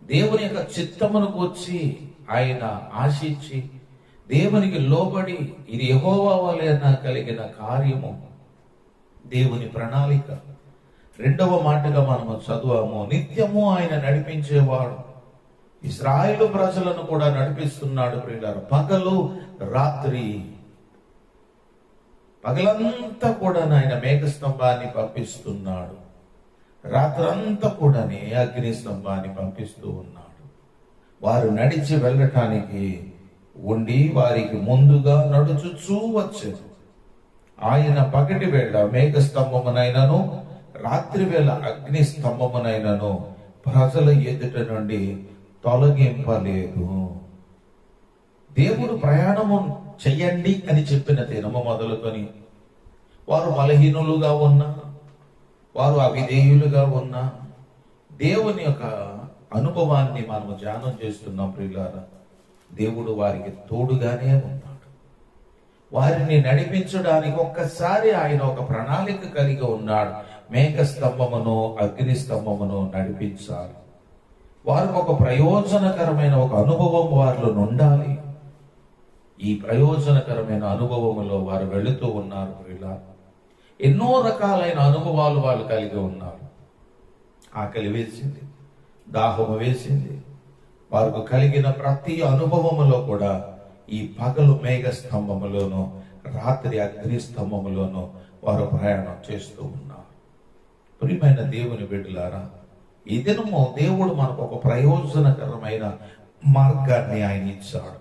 దేవుని యొక్క చిత్తమును గూర్చి ఆయన ఆశించి దేవునికి లోబడి, ఇది యెహోవా వలన కలిగిన కార్యము, దేవుని ప్రణాళిక. 2వ మాటగా మనము చదువాము, నిత్యము ఆయన నడిపించేవాడు. ఇశ్రాయేలు ప్రజలను కూడా నడిపిస్తున్నాడు ప్రియులారా. పగలు రాత్రి, పగలంతా కూడా ఆయన మేఘస్తంభాన్ని పంపిస్తున్నాడు, రాత్రంతా కూడా అగ్ని స్తంభాన్ని పంపిస్తూ ఉన్నాడు. వారు నడిచి వెళ్ళటానికి ఉండి వారికి ముందుగా నడుచుచూ వచ్చేది. ఆయన పగటి వేళ మేఘస్తంభమునైనను రాత్రి వేళ అగ్ని స్తంభమునైనను ప్రజల ఎదుట నుండి తొలగింపలేదు. దేవుడు ప్రయాణము చెయ్యండి అని చెప్పిన దినము మొదలుకొని వారు బలహీనులుగా ఉన్నా, వారు అవిధేయులుగా ఉన్నా, దేవుని యొక్క అనుభవాన్ని మనము ధ్యానం చేస్తున్నాం ప్రియులారా. దేవుడు వారికి తోడుగానే ఉన్నాడు. వారిని నడిపించడానికి ఒక్కసారి ఆయన ఒక ప్రణాళిక కలిగి ఉన్నాడు. మేఘ స్తంభమును అగ్ని స్తంభమును నడిపించాలి. వారికి ఒక ప్రయోజనకరమైన ఒక అనుభవం వారిలో ఉండాలి. ఈ ప్రయోజనకరమైన అనుభవములో వారు వెళుతూ ఉన్నారు. ఇలా ఎన్నో రకాలైన అనుభవాలు వాళ్ళు కలిగి ఉన్నారు. ఆకలి వేసింది, దాహము వేసింది. వారికి కలిగిన ప్రతి అనుభవములో కూడా ఈ పగలు మేఘ స్తంభములోను, రాత్రి అగ్ని స్తంభములోను వారు ప్రయాణం చేస్తూ ఉన్నారు. ప్రియమైన దేవుని బిడ్డలారా, ఈ దినము దేవుడు మనకు ఒక ప్రయోజనకరమైన మార్గాన్ని ఆయన ఇచ్చాడు.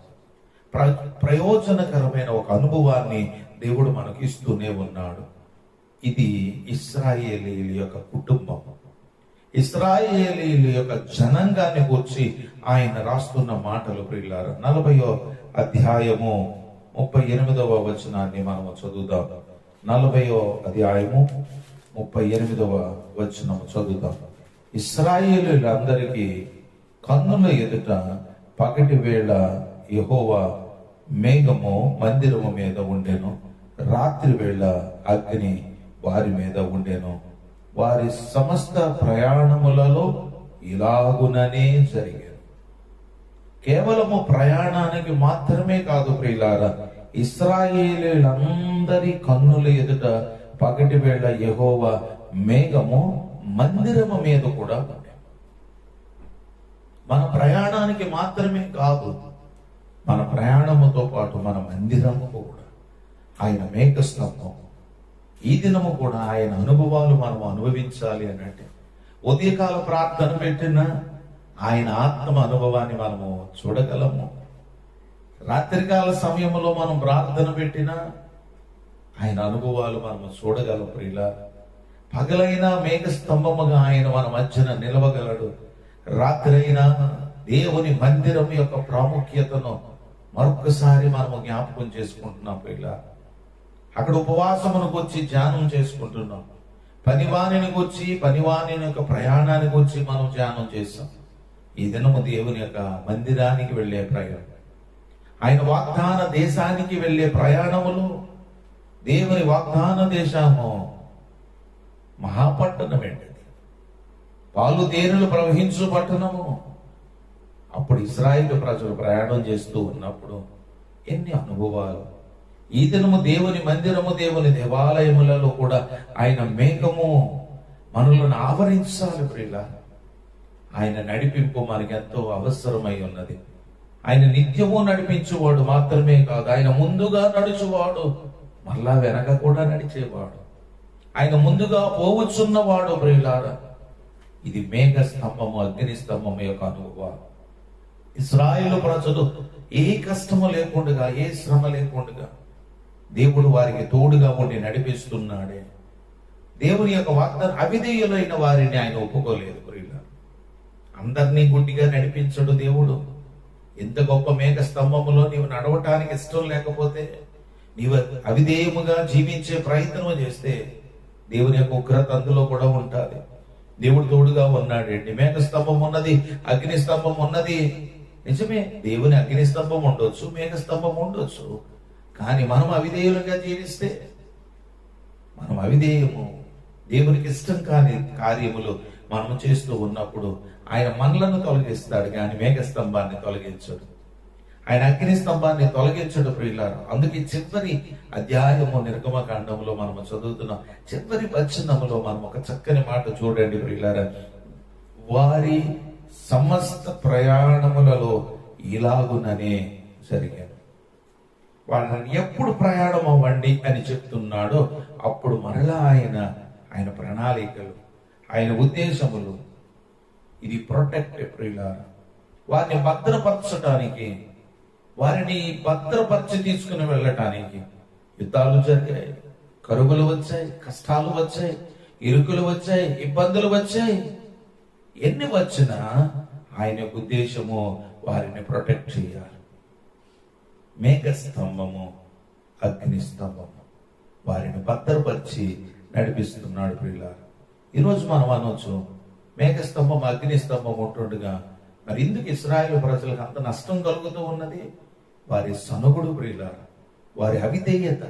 ప్రయోజనకరమైన ఒక అనుభవాన్ని దేవుడు మనకి ఇస్తూనే ఉన్నాడు. ఇది ఇశ్రాయేలీయుల యొక్క కుటుంబం, ఇశ్రాయేలీయుల యొక్క జనాంగాన్ని గురించి ఆయన రాస్తున్న మాటలు. ప్రియులారా, 40వ అధ్యాయము 38వ వచనాన్ని మనము చదువుదాం. 40వ అధ్యాయము 38వ వచనము చదువుదాం. ఇశ్రాయేలీయులందరికీ కన్నుల ఎదుట పగటి వేళ యెహోవా మేఘము మందిరము మీద ఉండెను, రాత్రి వేళ అగ్ని వారి మీద ఉండెను. వారి సమస్త ప్రయాణములలో ఇలాగుననే జరిగారు. కేవలము ప్రయాణానికి మాత్రమే కాదు ప్రియులారా, ఇశ్రాయేలీయులందరి కన్నుల ఎదుట పగటి వేళ యెహోవా మేఘము మందిరము మీద కూడా ఉండే. మన ప్రయాణానికి మాత్రమే కాదు, మన ప్రయాణముతో పాటు మన మందిరము కూడా ఆయన మేఘ స్తంభం. ఈ దినము కూడా ఆయన అనుభవాలు మనం అనుభవించాలి అన్నట్టు ఉదయకాల ప్రార్థన పెట్టిన ఆయన ఆత్మ అనుభవాన్ని మనము చూడగలము. రాత్రికాల సమయంలో మనం ప్రార్థన పెట్టినా ఆయన అనుభవాలు మనము చూడగలం. ప్రియులా, పగలైనా మేఘ స్తంభముగా ఆయన మన మధ్యన నిలవగలడు. రాత్రి అయినా దేవుని మందిరం యొక్క ప్రాముఖ్యతను మరొకసారి మనము జ్ఞాపకం చేసుకుంటున్నాం. ప్రియులా, అక్కడ ఉపవాసమునకు వచ్చి ధ్యానం చేసుకుంటున్నాం. పనివాణినికి వచ్చి పనివాణి యొక్క ప్రయాణానికి వచ్చి మనం ధ్యానం చేస్తాం. ఈ దినము దేవుని యొక్క మందిరానికి వెళ్ళే ప్రయాణం, ఆయన వాగ్దాన దేశానికి వెళ్ళే ప్రయాణములు. దేవుని వాగ్దాన దేశము మహాపట్టణం ఏంటిది, పాలు తేనెలు ప్రవహించు పట్టణము. అప్పుడు ఇశ్రాయేలు ప్రజలు ప్రయాణం చేస్తూ ఉన్నప్పుడు ఎన్ని అనుభవాలు. ఈ దినము దేవుని మందిరము, దేవుని దేవాలయములలో కూడా ఆయన మేఘము మనలను ఆవరించాలి. ప్రియుల, ఆయన నడిపింపు మనకెంతో అవసరమై ఉన్నది. ఆయన నిత్యము నడిపించువాడు మాత్రమే కాదు, ఆయన ముందుగా నడుచువాడు, మళ్ళా వెనక కూడా నడిచేవాడు. ఆయన ముందుగా పోవచ్చున్నవాడు. ప్రియులారా, ఇది మేఘ స్తంభము, అగ్ని స్తంభము యొక్క అనుభవం. ఇశ్రాయేలు ప్రజలు ఏ కష్టము లేకుండా, ఏ శ్రమ లేకుండా దేవుడు వారికి తోడుగా ఉండి నడిపిస్తున్నాడే. దేవుని యొక్క వాగ్దానం అవిధేయులైన వారిని ఆయన ఒప్పుకోలేదు. ప్రియులారా, అందరినీ గుడ్డిగా నడిపించడు దేవుడు. ఎంత గొప్ప మేఘ స్తంభములో నీవు నడవటానికి ఇష్టం లేకపోతే, నీవు అవిధేయముగా జీవించే ప్రయత్నం చేస్తే దేవుని యొక్క ఉగ్రత అందులో కూడా ఉంటుంది. దేవుడు తోడుగా ఉన్నాడండి. మేఘ స్తంభం ఉన్నది, అగ్ని స్తంభం ఉన్నది. నిజమే, దేవుని అగ్ని స్తంభం ఉండొచ్చు, మేఘ స్తంభం ఉండొచ్చు. కానీ మనం అవిధేయులుగా జీవిస్తే, మనం అవిధేయము, దేవునికి ఇష్టం కాని కార్యములు మనం చేస్తూ ఉన్నప్పుడు ఆయన మనలను తొలగిస్తాడు, కానీ మేఘ స్తంభాన్ని తొలగించడు. ఆయన అగ్ని స్తంభాన్ని తొలగించడు. ప్రియులారా, అందుకే చివరి అధ్యాయము నిర్గమకాండంలో మనము చదువుతున్నాం. చివరి వచనములో మనం ఒక చక్కని మాట చూడండి ప్రియులారా. వారి సమస్త ప్రయాణములలో ఇలాగుననే జరిగాను. వాళ్ళని ఎప్పుడు ప్రయాణం అవ్వండి అని చెప్తున్నాడో అప్పుడు మరలా ఆయన ప్రణాళికలు, ఆయన ఉద్దేశములు, ఇది ప్రొటెక్ట్. ప్రియులారా, వారిని భద్రపరచడానికి, వారిని భద్రపరిచి తీసుకుని వెళ్ళటానికి యుద్ధాలు జరిగాయి, కరువులు వచ్చాయి, కష్టాలు వచ్చాయి, ఇరుకులు వచ్చాయి, ఇబ్బందులు వచ్చాయి. ఎన్ని వచ్చినా ఆయన ఉద్దేశము వారిని ప్రొటెక్ట్ చేయాలి. మేఘ స్తంభము, అగ్ని స్తంభము వారిని భద్రపరిచి నడిపిస్తున్నాడు. ప్రియులారా, ఈరోజు మనం అనొచ్చు, మేఘ స్తంభం అగ్ని స్తంభం ఉంటుండగా మరి ఎందుకు ఇశ్రాయేలు ప్రజలకు అంత నష్టం కలుగుతూ ఉన్నది? వారి సనుగుడు. ప్రియులారా, వారి అవిధేయత,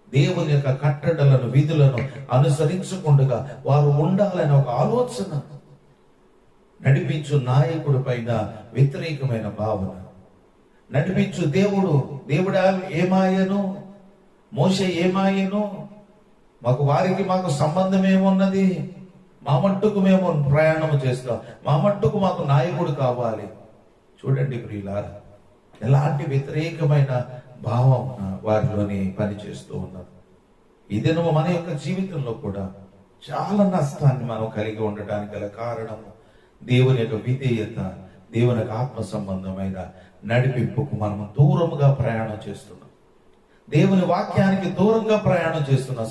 దేవుని యొక్క కట్టడలను విధులను అనుసరించకుండా వారు ఉండాలని ఒక ఆలోచన, నడిపించు నాయకుడి పైన వ్యతిరేకమైన భావన, నడిపించు దేవుడా ఏమాయను, మోషే ఏమాయను, మాకు సంబంధం ఏమున్నది, మా మట్టుకు మేము ప్రయాణం చేస్తాం, మా మట్టుకు మాకు నాయకుడు కావాలి. చూడండి ప్రియులారా, ఎలాంటి వ్యతిరేకమైన భావం వారిలోని పనిచేస్తూ ఉన్నారు. ఇది మన యొక్క జీవితంలో కూడా చాలా నష్టాన్ని మనం కలిగి ఉండటానికి గల కారణము దేవుని యొక్క విధేయత, దేవుని యొక్క ఆత్మ సంబంధమైన నడిపింపుకు మనము దూరముగా ప్రయాణం చేస్తున్నాం. దేవుని వాక్యానికి దూరంగా ప్రయాణం చేస్తున్నాం.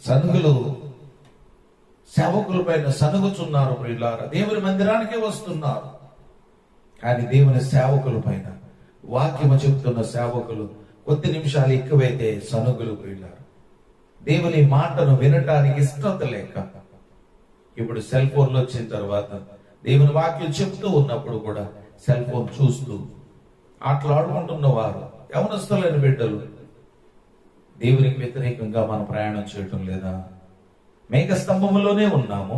సనుగులు సేవకుల పైన సనుగుచున్నారు ప్రియులారా. దేవుని మందిరానికే వస్తున్నారు, కానీ దేవుని సేవకుల పైన, వాక్యము చెప్తున్న సేవకులు కొద్ది నిమిషాలు ఎక్కువైతే సనుగులు ప్రియులారా. దేవుని మాటను వినటానికి ఇష్టత లేక, ఇప్పుడు సెల్ ఫోన్లు వచ్చిన తర్వాత దేవుని వాక్యం చెప్తూ ఉన్నప్పుడు కూడా సెల్ ఫోన్ చూస్తూ ఆటలాడుకుంటున్న వారు, యవనస్తులైన బిడ్డలు, దేవునికి వ్యతిరేకంగా మనం ప్రయాణం చేయటం లేదా? మేఘ స్తంభములోనే ఉన్నాము,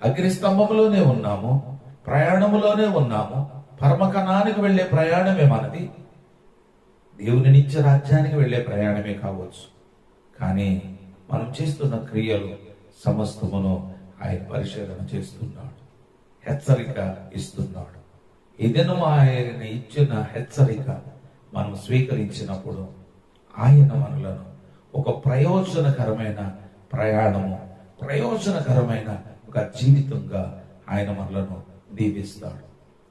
అగ్ని స్తంభములోనే ఉన్నాము, ప్రయాణములోనే ఉన్నాము. పరమకణానికి వెళ్లే ప్రయాణమే మనది, దేవుని నిత్య రాజ్యానికి వెళ్లే ప్రయాణమే కావచ్చు. కానీ మనం చేస్తున్న క్రియలు సమస్తమును ఆయన పరిశీలన చేస్తున్నాడు, హెచ్చరిక ఇస్తున్నాడు. ఇదను ఆయన ఇచ్చిన హెచ్చరిక మనం స్వీకరించినప్పుడు ఆయన మనలను ఒక ప్రయోజనకరమైన ప్రయాణము, ప్రయోజనకరమైన ఒక జీవితంగా ఆయన మనలను దీవిస్తాడు.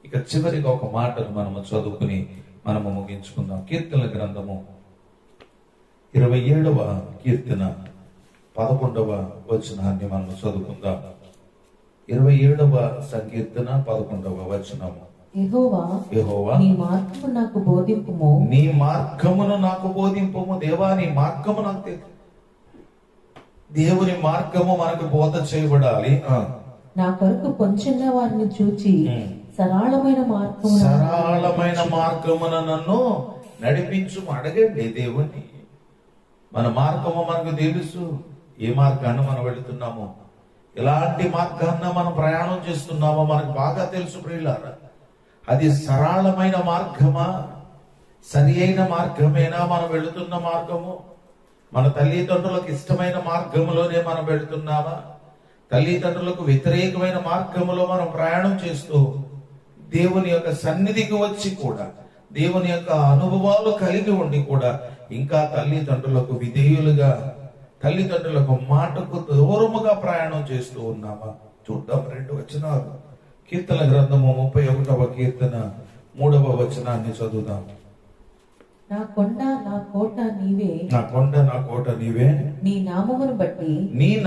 ఇక చివరిగా ఒక మాటను మనము చదువుకుని మనము ముగించుకుందాం. కీర్తనల గ్రంథము 27వ కీర్తన 11వ వచనాన్ని మనము చదువుకుందాం. 27వ సంకీర్తన 11వ వచనము. యెహోవా నీ మార్గము నాకు బోధింపుము, నీ మార్గమును నాకు బోధింపుము. దేవా నీ మార్గము నాకు దేవుని మార్గము మనకు బోధ చేయబడాలి. నా కొరకు పొంచిన వారిని చూచి సరళమైన మార్గమున నన్ను నడిపించు. అడగండి దేవుని. మన మార్గము మనకు తెలుసు, ఏ మార్గాన్ని మనం వెళుతున్నామో, ఎలాంటి మార్గాన్ని మనం ప్రయాణం చేస్తున్నామో మనకు బాగా తెలుసు ప్రియులారా. అది సరళమైన మార్గమా, సరి అయిన మార్గమేనా మనం వెళుతున్న మార్గము? మన తల్లిదండ్రులకు ఇష్టమైన మార్గంలోనే మనం వెళుతున్నామా? తల్లిదండ్రులకు వ్యతిరేకమైన మార్గంలో మనం ప్రయాణం చేస్తూ దేవుని యొక్క సన్నిధికి వచ్చి కూడా, దేవుని యొక్క అనుభవాలు కలిగి ఉండి కూడా ఇంకా తల్లిదండ్రులకు విధేయులుగా, తల్లిదండ్రులకు మాటకు దూరముగా ప్రయాణం చేస్తూ ఉన్నామా? చూద్దాం 2 వచనాలు. కీర్తన గ్రంథము 31వ కీర్తన 3వ వచనాన్ని చదువుదాం. నా కొండ నా కోట నీవే, నా కొండ నా కోట నీవే, నీ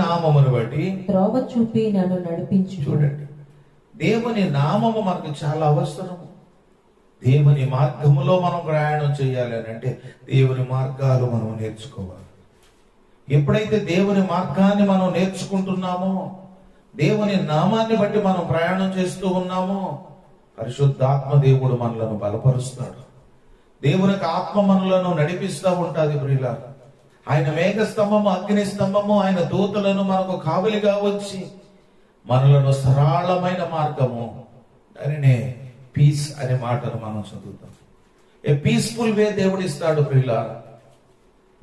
నామమును బట్టి త్రోవ చూపి నన్ను నడిపించు. చూడండి, దేవుని నామము మనకు చాలా అవసరము. దేవుని మార్గములో మనం ప్రయాణం చేయాలి అని అంటే దేవుని మార్గాలు మనం నేర్చుకోవాలి. ఎప్పుడైతే దేవుని మార్గాన్ని మనం నేర్చుకుంటున్నామో, దేవుని నామాన్ని బట్టి మనం ప్రయాణం చేస్తూ ఉన్నామో, పరిశుద్ధాత్మ దేవుడు మనలను బలపరుస్తాడు. దేవుని ఆత్మ మనలను నడిపిస్తూ ఉంటుంది ప్రియులారా. ఆయన మేఘ స్తంభము, అగ్ని స్తంభము, ఆయన దూతలను మనకు కావలిగా వచ్చి మనలను సరళమైన మార్గము, దానినే పీస్ అనే మాటను మనం చదువుతాం. ఏ పీస్ఫుల్ వే దేవుడు ఇస్తాడు ప్రియులారా.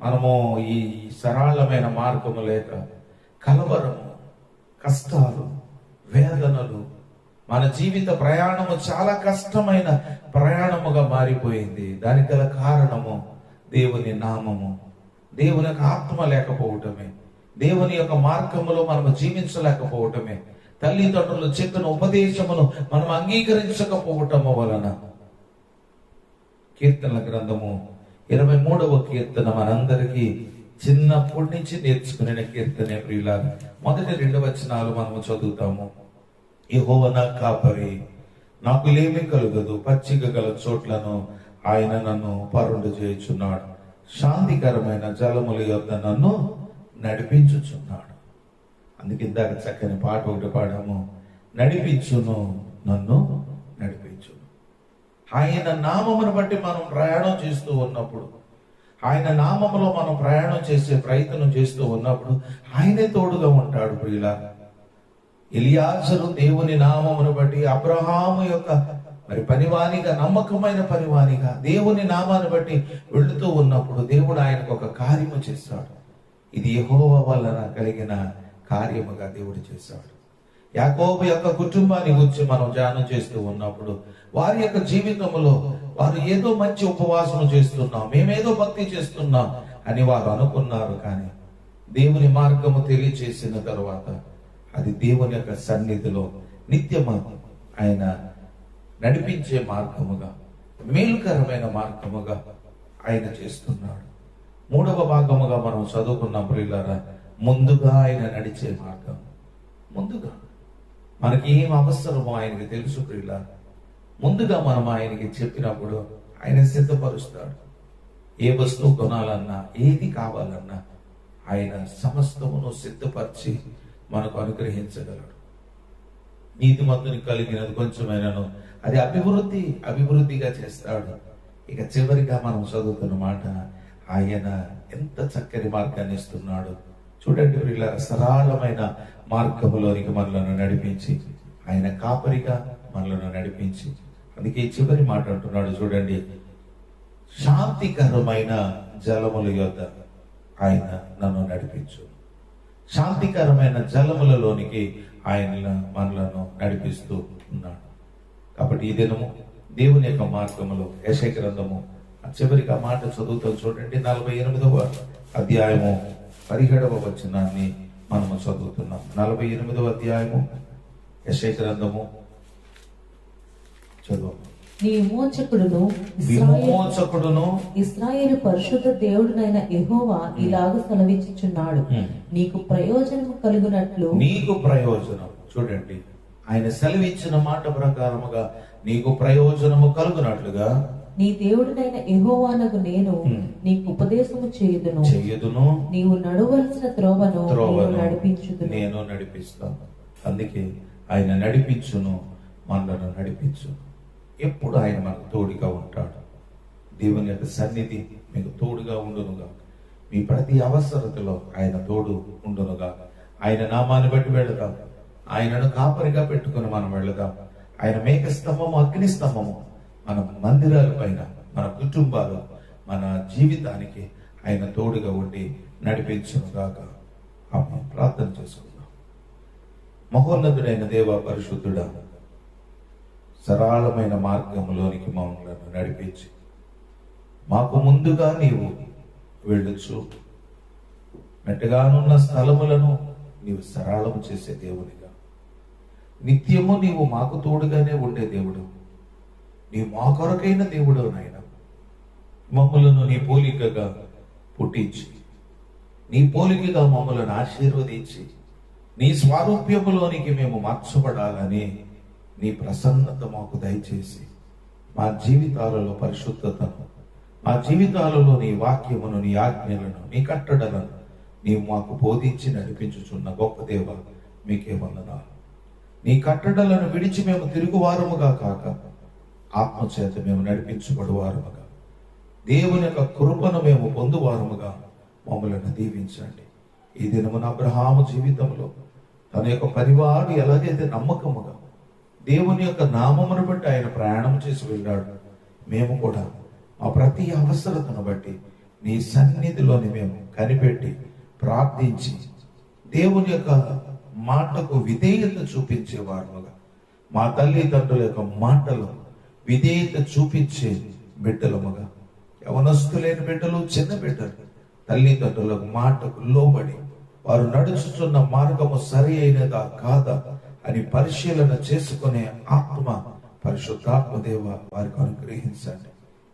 మనము ఈ సరళమైన మార్గము లేక కలవరము, కష్టాలు, వేదనలు, మన జీవిత ప్రయాణము చాలా కష్టమైన ప్రయాణముగా మారిపోయింది. దానికి గల కారణము దేవుని నామము, దేవుని యొక్క ఆత్మ లేకపోవటమే, దేవుని యొక్క మార్గములో మనము జీవించలేకపోవటమే, తల్లిదండ్రులు చెప్పిన ఉపదేశమును మనం అంగీకరించకపోవటము వలన. కీర్తనల గ్రంథము 23వ కీర్తన మనందరికీ చిన్నప్పటి నుంచి నేర్చుకునే కీర్తనే ప్రియులారా. మొదటి 2 వచనాలు మనము చదువుతాము. యెహోవా నా కాపరి, నాకు లేమి కలుగదు. పచ్చిక గల చోట్లను ఆయన నన్ను పరుండు చేయుచున్నాడు. శాంతికరమైన జలముల యొద్ద నన్ను నడిపించుచున్నాడు. అందుకే ఇందాక చక్కని పాట ఒకటి పాడాము, నడిపించును నన్ను నడిపించును. ఆయన నామమును బట్టి మనం ప్రయాణం చేస్తూ ఉన్నప్పుడు, ఆయన నామములో మనం ప్రయాణం చేసే ప్రయత్నం చేస్తూ ఉన్నప్పుడు ఆయనే తోడుగా ఉంటాడు. ప్రియులారా, ఎలియాజరు దేవుని నామమును బట్టి అబ్రహాము యొక్క మరి పనివానిగా, నమ్మకమైన పనివానిగా దేవుని నామాన్ని బట్టి వెళుతూ ఉన్నప్పుడు దేవుడు ఆయనకు ఒక కార్యము చేశాడు. ఇది యెహోవా వలన కలిగిన కార్యముగా దేవుడు చేశాడు. యాకోబు యొక్క కుటుంబాన్ని గురించి మనం ధ్యానం చేస్తూ ఉన్నప్పుడు వారి యొక్క జీవితంలో వారు ఏదో మంచి ఉపవాసం చేస్తున్నాం, మేమేదో భక్తి చేస్తున్నాం అని వారు అనుకున్నారు. కానీ దేవుని మార్గము తెలియచేసిన తరువాత అది దేవుని యొక్క సన్నిధిలో నిత్యము ఆయన నడిపించే మార్గముగా, మేలుకరమైన మార్గముగా ఆయన చేస్తున్నాడు. మూడవ భాగముగా మనం చదువుకున్నాం ప్రియులారా, ముందుగా ఆయన నడిచే మార్గం. ముందుగా మనకి ఏం అవసరమో ఆయనకి తెలుసు ప్రియులారా. ముందుగా మనం ఆయనకి చెప్పినప్పుడు ఆయన సిద్ధపరుస్తాడు. ఏ వస్తువు కొనాలన్నా, ఏది కావాలన్నా ఆయన సమస్తమును సిద్ధపరిచి మనకు అనుగ్రహించగలడు. నీతిమంతుని కలిగినది కొంచెమైనను అది అభివృద్ధిగా చేస్తాడు. ఇక చివరిగా మనం చదువుతున్న మాట, ఆయన ఎంత చక్కని మార్గాన్ని ఇస్తున్నాడు చూడండి ప్రియులారా. సరళమైన మార్గములోనికి మనలను నడిపించి, ఆయన కాపరిగా మనలను నడిపించి, అందుకే చివరి మాట అంటున్నాడు చూడండి, శాంతికరమైన జలముల యొద్ద ఆయన నన్ను నడిపించు. శాంతికరమైన జలములలోనికి ఆయన మనలను నడిపిస్తూ ఉన్నాడు. కాబట్టి ఈ దినము దేవుని యొక్క మార్గములో యెషయా గ్రంథము చివరికి ఆ మాట చదువుతాం చూడండి. 48వ అధ్యాయము 17వ వచనాన్ని మనము చదువుతున్నాం. 48వ అధ్యాయము యెషయా గ్రంథము చదువు. నీ విమోచకుడును ఇశ్రాయేలు పరిశుద్ధ దేవుడునైన యెహోవా ఇలాగ సెలవిచ్చుచున్నాడు, నీకు ప్రయోజనము కలుగునట్లు. నీకు ప్రయోజనం చూడండి, ఆయన సెలవిచ్చిన మాట ప్రకారముగా నీకు ప్రయోజనము కలుగునట్లుగా నీ దేవుడినైన యెహోవానగు నేను నీకు ఉపదేశము చేయుదును, నీవు నడవలసిన త్రోవను నేను నడిపిస్తాను. అందుకే ఆయన నడిపించును, మనలను నడిపించు. ఎప్పుడు ఆయన మనకు తోడుగా ఉంటాడు. దేవుని యొక్క సన్నిధి మీకు తోడుగా ఉండునుగా. మీ ప్రతి అవసరతలో ఆయన తోడు ఉండునుగా. ఆయన నామాన్ని బట్టి వెళదాం. ఆయనను కాపరిగా పెట్టుకుని మనం వెళదాం. ఆయన మేక స్తంభము, అగ్ని స్తంభము మన మందిరాల పైన, మన కుటుంబాలు, మన జీవితానికి ఆయన తోడుగా ఉండి నడిపించునుగాక. ఆమేన్. ప్రార్థన చేసుకుందాం. మహోన్నతుడైన దేవ, పరిశుద్ధుడా, సరళమైన మార్గంలోనికి మమ్మల్ని నడిపించి మాకు ముందుగా నీవు వెళ్ళొచ్చు, మెట్టగానున్న స్థలములను నీవు సరళము చేసే దేవునిగా, నిత్యము నీవు మాకు తోడుగానే ఉండే దేవుడు, నీవు మా కొరకైన దేవుడు నాయన. మమ్మలను నీ పోలికగా పుట్టించి, నీ పోలికగా మమ్మలను ఆశీర్వదించి, నీ స్వారూప్యములోనికి మేము మార్చబడాలని నీ ప్రసన్నత మాకు దయచేసి మా జీవితాలలో పరిశుద్ధతను, మా జీవితాలలో నీ వాక్యమును, నీ ఆజ్ఞలను, నీ కట్టడలను నీవు మాకు బోధించి నడిపించుచున్న గొప్ప దేవ, మీకే వందనాలు. నీ కట్టడలను విడిచి మేము తిరుగువారముగా కాక ఆత్మచేత మేము నడిపించబడువారముగా, దేవుని యొక్క కృపను మేము పొందువారముగా మమ్మల్ని దీవించండి. ఈ దినమున అబ్రహాము జీవితంలో తన యొక్క పరివారు ఎలాగైతే నమ్మకముగా దేవుని యొక్క నామమును బట్టి ఆయన ప్రయాణం చేసి వెళ్ళాడు, మేము కూడా మా ప్రతి అవసరతను బట్టి నీ సన్నిధిలోని మేము కనిపెట్టి ప్రార్థించి దేవుని యొక్క మాటకు విధేయత చూపించేవారుగా, మా తల్లిదండ్రుల యొక్క మాటలు విధేయత చూపించే బిడ్డలముగా, యవనస్తులైన బిడ్డలు, చిన్న బిడ్డలు తల్లిదండ్రుల మాటకు లోబడి వారు నడుచుతున్న మార్గము సరి అయినదా కాదా అని పరిశీలన చేసుకునే ఆత్మ పరిశుద్ధాత్మ దేవ వారికి అనుగ్రహించండి.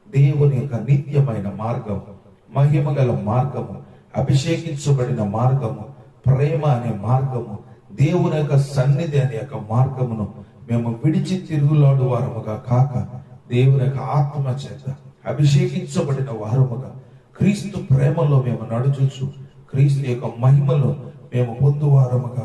దేవుని యొక్క నిత్యమైన మార్గము, మహిమ గల మార్గము, అభిషేకించబడిన మార్గము, ప్రేమ అనే మార్గము, దేవుని యొక్క సన్నిధి అనే యొక్క మార్గమును మేము విడిచి తిరుగులాడు వారముగా కాక, దేవుని యొక్క ఆత్మ చేత అభిషేకించబడిన వారముగా క్రీస్తు ప్రేమలో మేము నడుచుచు, క్రీస్తు యొక్క మహిమలో మేము పొందువారముగా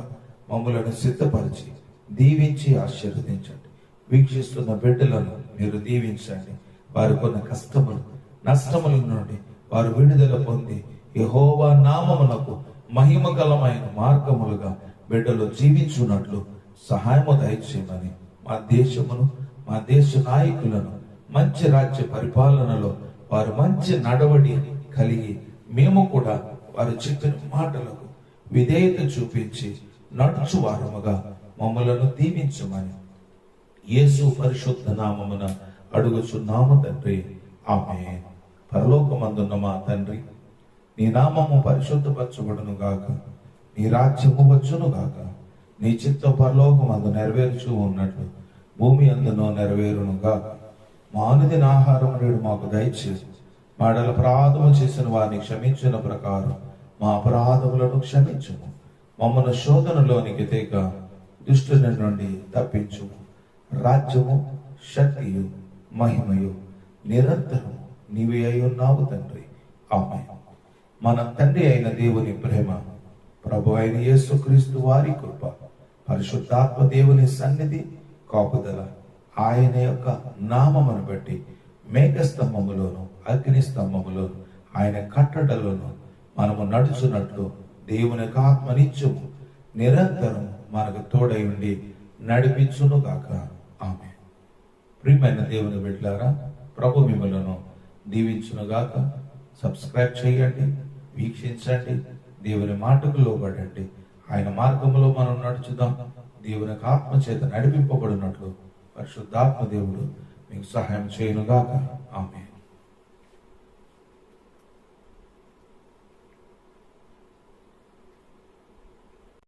మమ్మలను సిద్ధపరిచి దీవించి ఆశీర్వదించండి. వీక్షిస్తున్న బిడ్డలను మీరు దీవించండి. వారికి ఉన్న కష్టములు, నష్టముల నుండి వారు విడుదల పొంది యెహోవా నామమునకు మహిమకరమైన మార్గములుగా బిడ్డలు జీవించున్నట్లు సహాయము దయచేయమని మా దేశమును, మా దేశ నాయకులను మంచి రాజ్య పరిపాలనలో వారు మంచి నడవడి కలిగి మేము కూడా వారు చెప్పిన మాటలకు విధేయత చూపించి నడుచువారముగా మమ్మలను దీవించమని యేసు పరిశుద్ధ నామమున అడుగుచున్నాము తండ్రి, ఆమేన్. పరలోకమందున్న మా తండ్రి, నీ నామము పరిశుద్ధపరచబడును గాక, నీ రాజ్యము వచ్చును గాక, నీ చిత్తం పరలోకమందు నెరవేర్చు ఉన్నట్లు భూమి అందునో నెరవేరును గాక. మా అనుదిన ఆహారం నేడు మాకు దయచేసి మాడల అపరాధము చేసిన వారిని క్షమించిన ప్రకారం మా అపరాధములను క్షమించుము. మమ్మను శోధనలోనికి తేక దుష్టుని నుండి తప్పించు. రాజ్యము, శక్తియు, మహిమయు నిరంతరము నీవే అయి ఉన్నావు తండ్రి, ఆమేన్. మన తండ్రి అయిన దేవుని ప్రేమ, ప్రభు అయిన యేసుక్రీస్తు వారి కృప, పరిశుద్ధాత్మ దేవుని సన్నిధి, కాపుదల ఆయన యొక్క నామమును బట్టి మేఘస్తంభములోను అగ్ని స్తంభములోను ఆయన కట్టడలోను మనము నడుచున్నట్లు దేవుని యొక్క ఆత్మనిత్యము నిరంతరం మనకు తోడై ఉండి నడిపించును గాక, ఆమేన్. ప్రియమైన దేవుని బిడ్డలారా, ప్రభు మిమ్మలను దీవించును గాక. సబ్స్క్రైబ్ చేయండి, వీక్షించండి, దేవుని మాటకు లోబడండి. ఆయన మార్గంలో మనం నడుచుదాం. దేవుని ఆత్మ చేత నడిపింపబడినట్లు పరిశుద్ధాత్మ దేవుడు మీకు సహాయం చేయనుగాక, ఆమేన్.